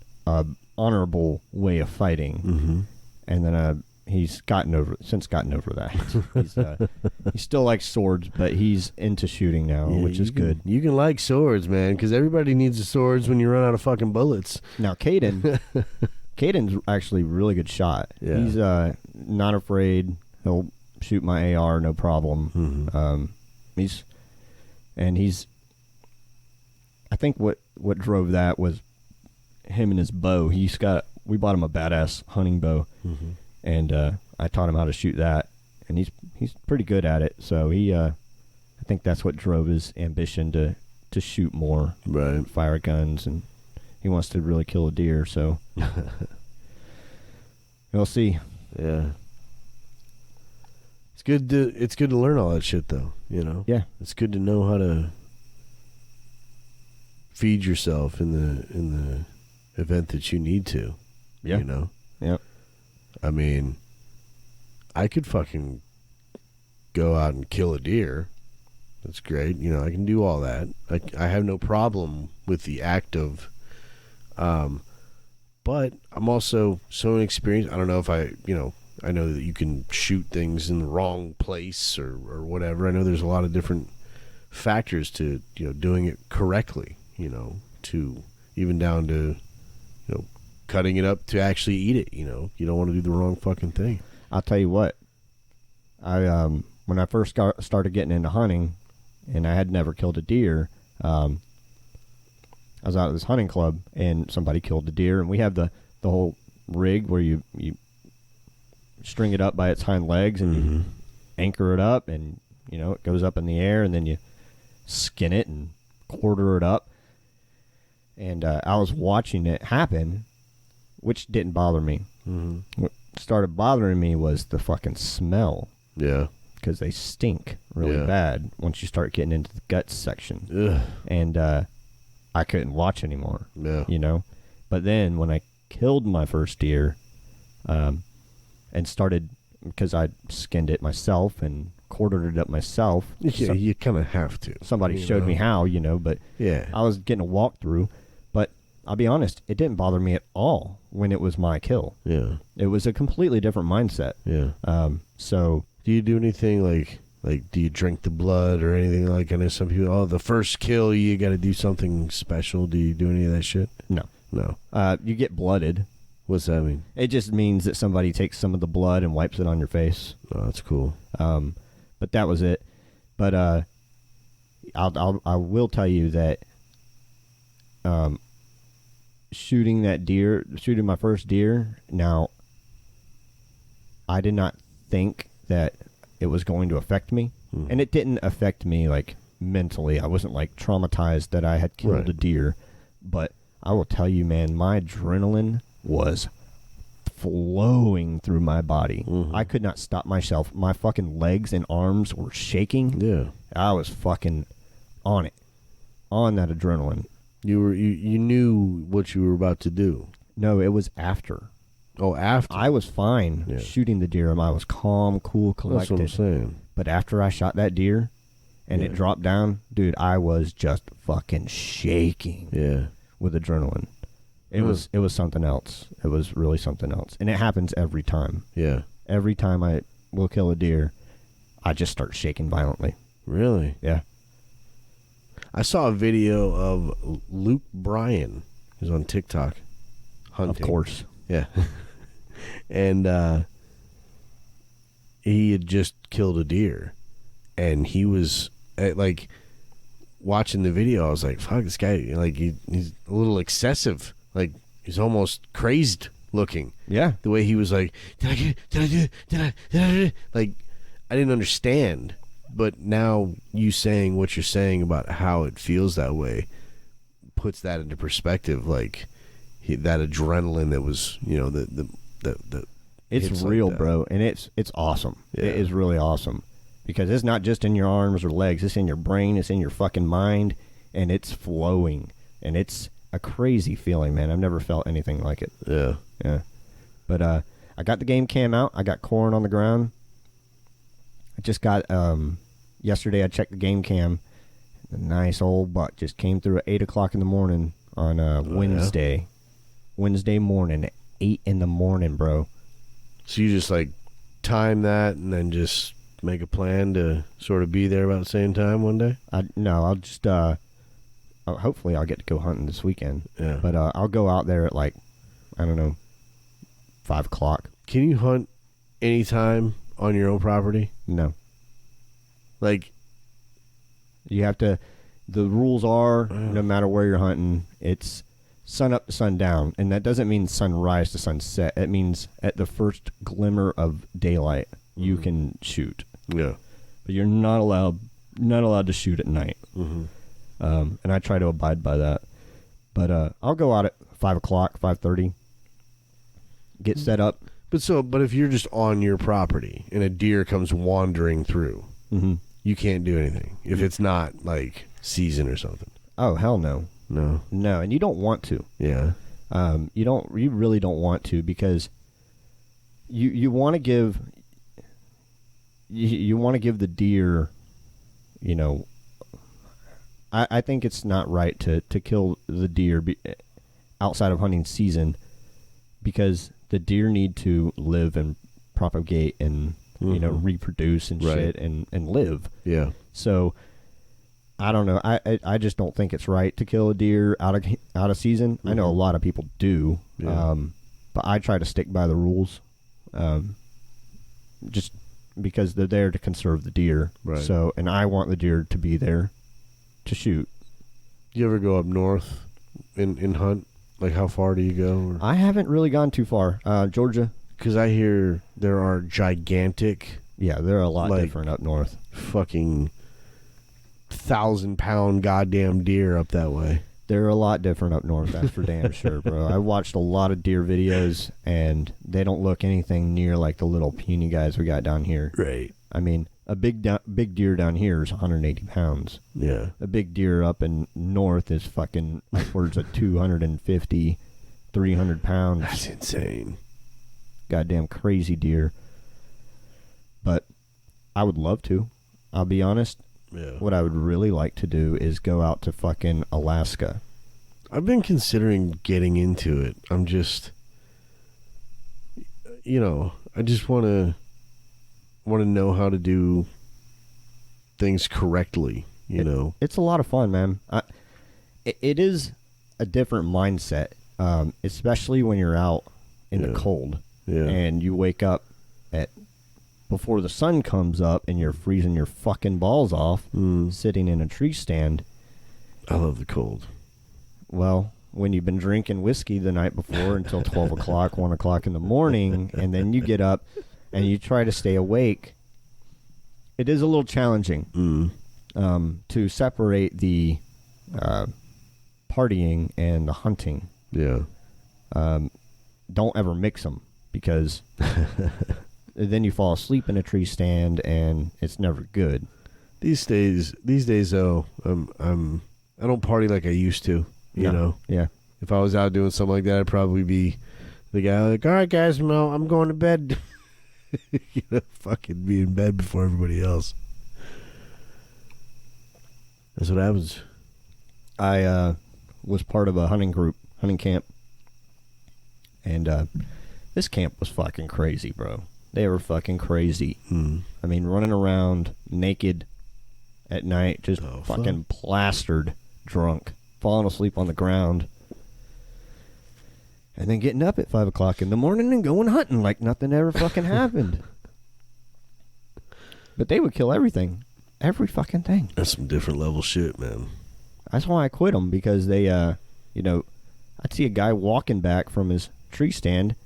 B: honorable way of fighting. And then he's gotten over that. He still likes swords, but he's into shooting now, which is good.
A: You can like swords, man, because everybody needs the swords when you run out of fucking bullets.
B: Now, Caden's actually a really good shot.
A: Yeah.
B: He's not afraid. He'll shoot my AR, no problem. I think what drove that was him and his bow. We bought him a badass hunting bow, and I taught him how to shoot that, and he's pretty good at it. So I think that's what drove his ambition to shoot more,
A: right?
B: Fire guns, and he wants to really kill a deer. So we'll see.
A: Yeah. It's good to learn all that shit, though. You know.
B: Yeah.
A: It's good to know how to feed yourself in the event that you need to.
B: Yeah.
A: You know.
B: Yep.
A: I mean, I could fucking go out and kill a deer. That's great. You know, I can do all that. I have no problem with the act of. But I'm also so inexperienced. I don't know if I know that you can shoot things in the wrong place or whatever. I know there's a lot of different factors to, doing it correctly, to even down to, cutting it up to actually eat it, You don't want to do the wrong fucking thing.
B: I'll tell you what. When I first started getting into hunting and I had never killed a deer, I was out at this hunting club and somebody killed the deer, and we have the whole rig where you string it up by its hind legs and you anchor it up, and it goes up in the air, and then you skin it and quarter it up. And I was watching it happen, which didn't bother me. What started bothering me was the fucking smell.
A: Yeah.
B: Because they stink really bad once you start getting into the guts section.
A: Ugh.
B: And I couldn't watch anymore.
A: Yeah.
B: But then when I killed my first deer, and started, because I skinned it myself and quartered it up myself.
A: Yeah, you kind of have to.
B: Somebody showed me how, but
A: yeah,
B: I was getting a walkthrough. But I'll be honest, it didn't bother me at all when it was my kill.
A: Yeah.
B: It was a completely different mindset.
A: Yeah.
B: So
A: do you do anything like do you drink the blood or anything like? I know some people, the first kill, you got to do something special. Do you do any of that shit?
B: No. You get blooded.
A: What's that mean?
B: It just means that somebody takes some of the blood and wipes it on your face.
A: Oh, that's cool.
B: But that was it. But I will tell you that shooting my first deer, now, I did not think that it was going to affect me. And it didn't affect me, like, mentally. I wasn't, like, traumatized that I had killed a deer. But I will tell you, man, my adrenaline was flowing through my body. I could not stop myself. My fucking legs and arms were shaking.
A: Yeah.
B: I was fucking on it. On that adrenaline.
A: You knew what you were about to do.
B: No, it was after.
A: Oh, after.
B: I was fine shooting the deer. I was calm, cool, collected.
A: That's what I'm saying.
B: But after I shot that deer and it dropped down, dude, I was just fucking shaking.
A: Yeah.
B: With adrenaline. It was something else. It was really something else. And it happens every time.
A: Yeah.
B: Every time I will kill a deer, I just start shaking violently.
A: Really?
B: Yeah.
A: I saw a video of Luke Bryan. He was on TikTok hunting.
B: Of course.
A: Yeah. And he had just killed a deer. And he was, like, watching the video, I was like, fuck, this guy, like, he's a little excessive. Like, he's almost crazed looking.
B: Yeah.
A: The way he was like, did I get it? Did I do it? Did I do it? Like, I didn't understand. But now you saying what you're saying about how it feels that way puts that into perspective. Like, that adrenaline that was, the
B: it's real, like, bro, and it's awesome. Yeah. It is really awesome because it's not just in your arms or legs; it's in your brain, it's in your fucking mind, and it's flowing, and it's a crazy feeling, man. I've never felt anything like it.
A: Yeah,
B: yeah. But I got the game cam out. I got corn on the ground. I just got yesterday. I checked the game cam. A nice old buck just came through at 8:00 in the morning on Wednesday. Yeah. Wednesday morning, at 8 in the morning, bro.
A: So you just like time that and then just make a plan to sort of be there about the same time one day?
B: No, I'll just hopefully I'll get to go hunting this weekend.
A: Yeah.
B: But I'll go out there at like, I don't know, 5:00.
A: Can you hunt anytime on your own property?
B: No.
A: Like,
B: you have to, the rules are no matter where you're hunting, it's sun up to sundown, and that doesn't mean sunrise to sunset. It means at the first glimmer of daylight you can shoot.
A: Yeah,
B: but you're not allowed to shoot at night.
A: Mm-hmm.
B: And I try to abide by that. But I'll go out at 5:00, 5:30, get set up.
A: But if you're just on your property and a deer comes wandering through, you can't do anything if it's not like season or something.
B: Oh, hell no.
A: No,
B: and you don't want to.
A: Yeah.
B: You really don't want to because you want to give you want to give the deer, I think it's not right to kill the deer outside of hunting season because the deer need to live and propagate and reproduce and shit and live.
A: Yeah.
B: So I don't know. I just don't think it's right to kill a deer out of season. I know a lot of people do, but I try to stick by the rules, just because they're there to conserve the deer.
A: Right.
B: So, and I want the deer to be there to shoot.
A: Do you ever go up north and hunt? Like, how far do you go? Or?
B: I haven't really gone too far. Georgia.
A: Because I hear there are gigantic.
B: Yeah, they're a lot different up north.
A: Fucking 1,000-pound goddamn deer up that way.
B: They're a lot different up north, that's for damn sure, bro. I watched a lot of deer videos, and they don't look anything near like the little puny guys we got down here.
A: Right.
B: I mean, a big deer down here is 180 pounds.
A: Yeah.
B: A big deer up in north is fucking upwards of 250, 300 pounds.
A: That's insane.
B: Goddamn crazy deer. But I would love to. I'll be honest.
A: Yeah.
B: What I would really like to do is go out to fucking Alaska.
A: I've been considering getting into it. I'm just, I just want to know how to do things correctly,
B: It's a lot of fun, man. It is a different mindset, especially when you're out in the cold.
A: Yeah.
B: And you wake up before the sun comes up and you're freezing your fucking balls off sitting in a tree stand.
A: I love the cold.
B: Well, when you've been drinking whiskey the night before until 12 o'clock, 1 o'clock in the morning, and then you get up and you try to stay awake, it is a little challenging to separate the partying and the hunting.
A: Yeah.
B: Don't ever mix them because then you fall asleep in a tree stand and it's never good.
A: These days though, I don't party like I used to. You know?
B: Yeah.
A: If I was out doing something like that, I'd probably be the guy like, all right, guys, I'm going to bed. You know, fucking be in bed before everybody else. That's what happens.
B: I was part of a hunting camp. And this camp was fucking crazy, bro. They were fucking crazy. I mean, running around naked at night, just fucking plastered, drunk, falling asleep on the ground. And then getting up at 5 o'clock in the morning and going hunting like nothing ever fucking happened. But they would kill everything. Every fucking thing.
A: That's some different level shit, man.
B: That's why I quit them, because they, you know, I'd see a guy walking back from his tree stand.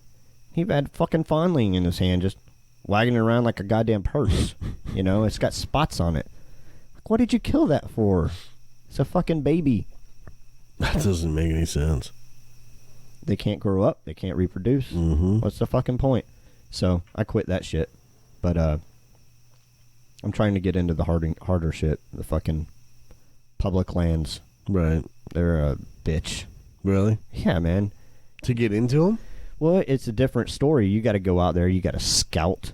B: He had fucking fondling in his hand, just wagging it around like a goddamn purse. You know, it's got spots on it. Like, what did you kill that for? It's a fucking baby.
A: That doesn't make any sense.
B: They can't grow up. They can't reproduce. What's the fucking point? So I quit that shit. But I'm trying to get into the harder shit. The fucking public lands.
A: Right.
B: They're a bitch.
A: Really?
B: Yeah, man.
A: To get into them?
B: Well, it's a different story. You got to go out there. You got to scout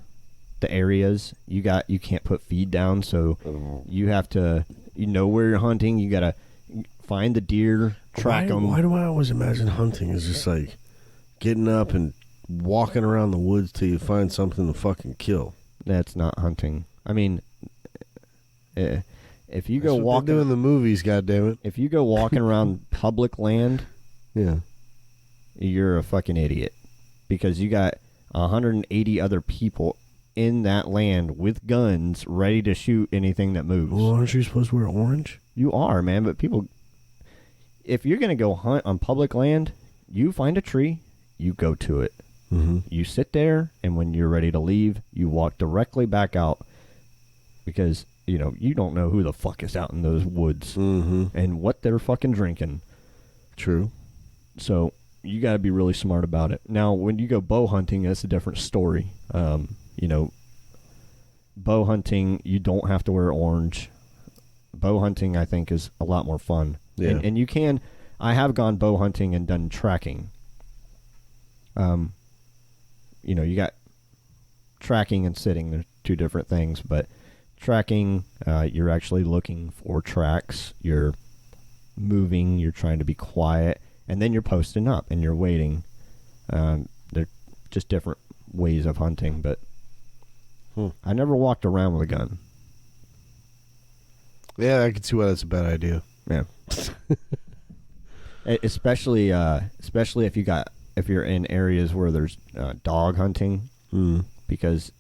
B: the areas. You can't put feed down, so you have to. You know where you're hunting. You got to find the deer, track them.
A: Why do I always imagine hunting is just like getting up and walking around the woods till you find something to fucking kill?
B: That's not hunting. I mean, if you go walking,
A: they do in the movies, goddammit.
B: If you go walking around public land,
A: yeah,
B: you're a fucking idiot, because you got 180 other people in that land with guns ready to shoot anything that moves.
A: Well, aren't you supposed to wear orange?
B: You are, man, but people, if you're going to go hunt on public land, you find a tree, you go to it. You sit there, and when you're ready to leave, you walk directly back out, because, you know, you don't know who the fuck is out in those woods and what they're fucking drinking.
A: True.
B: So you got to be really smart about it. Now, when you go bow hunting, that's a different story. You know, bow hunting, you don't have to wear orange. Bow hunting, I think, is a lot more fun.
A: Yeah.
B: And you can, I have gone bow hunting and done tracking. You know, you got tracking and sitting. They're two different things, but tracking, you're actually looking for tracks. You're moving. You're trying to be quiet. And then you're posting up and you're waiting. They're just different ways of hunting, but I never walked around with a gun.
A: Yeah, I can see why that's a bad idea.
B: Yeah. especially if you're in areas where there's dog hunting, because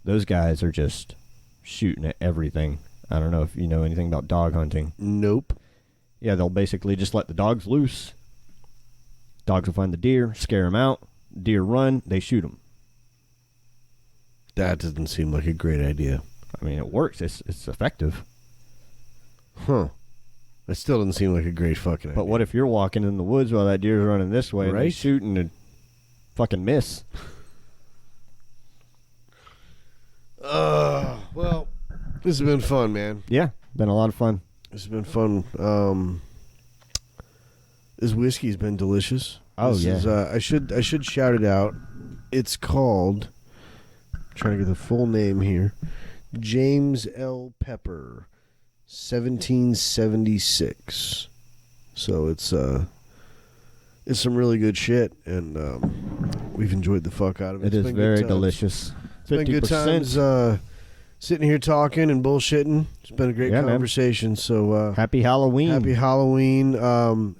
B: those guys are just shooting at everything. I don't know if you know anything about dog hunting.
A: Nope.
B: Yeah, they'll basically just let the dogs loose. Dogs will find the deer, scare them out. Deer run, they shoot them.
A: That doesn't seem like a great idea.
B: I mean, it works. It's effective.
A: Huh. It still doesn't seem like a great fucking idea.
B: But what if you're walking in the woods while that deer's running this way, and they shoot and fucking miss?
A: Well, this has been fun, man.
B: Yeah, been a lot of fun.
A: This has been fun. This whiskey's been delicious.
B: Oh,
A: this
B: yeah.
A: I should shout it out. It's called, I'm trying to get the full name here, James L. Pepper, 1776. So it's some really good shit, and we've enjoyed the fuck out of it.
B: It is very delicious.
A: It's been good times sitting here talking and bullshitting. It's been a great conversation. Man. So
B: happy Halloween!
A: Happy Halloween!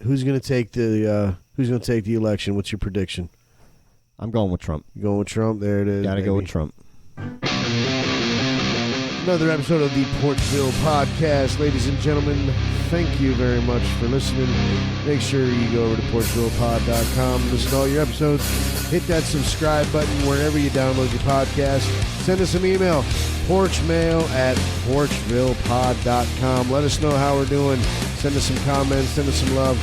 A: Who's gonna take the election? What's your prediction?
B: I'm going with Trump.
A: You going with Trump? There it is.
B: Gotta go with Trump.
A: Another episode of the Porchville podcast, ladies and gentlemen. Thank you very much for listening. Make sure you go over to porchvillepod.com, listen to all your episodes, hit that subscribe button wherever you download your podcast. Send us some email, porchmail@porchvillepod.com. Let us know how we're doing. Send us some comments, send us some love.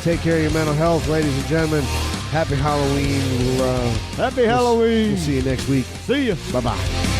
A: Take care of your mental health, ladies and gentlemen. Happy Halloween.
B: Happy Halloween.
A: We'll see you next week.
B: See you.
A: Bye-bye.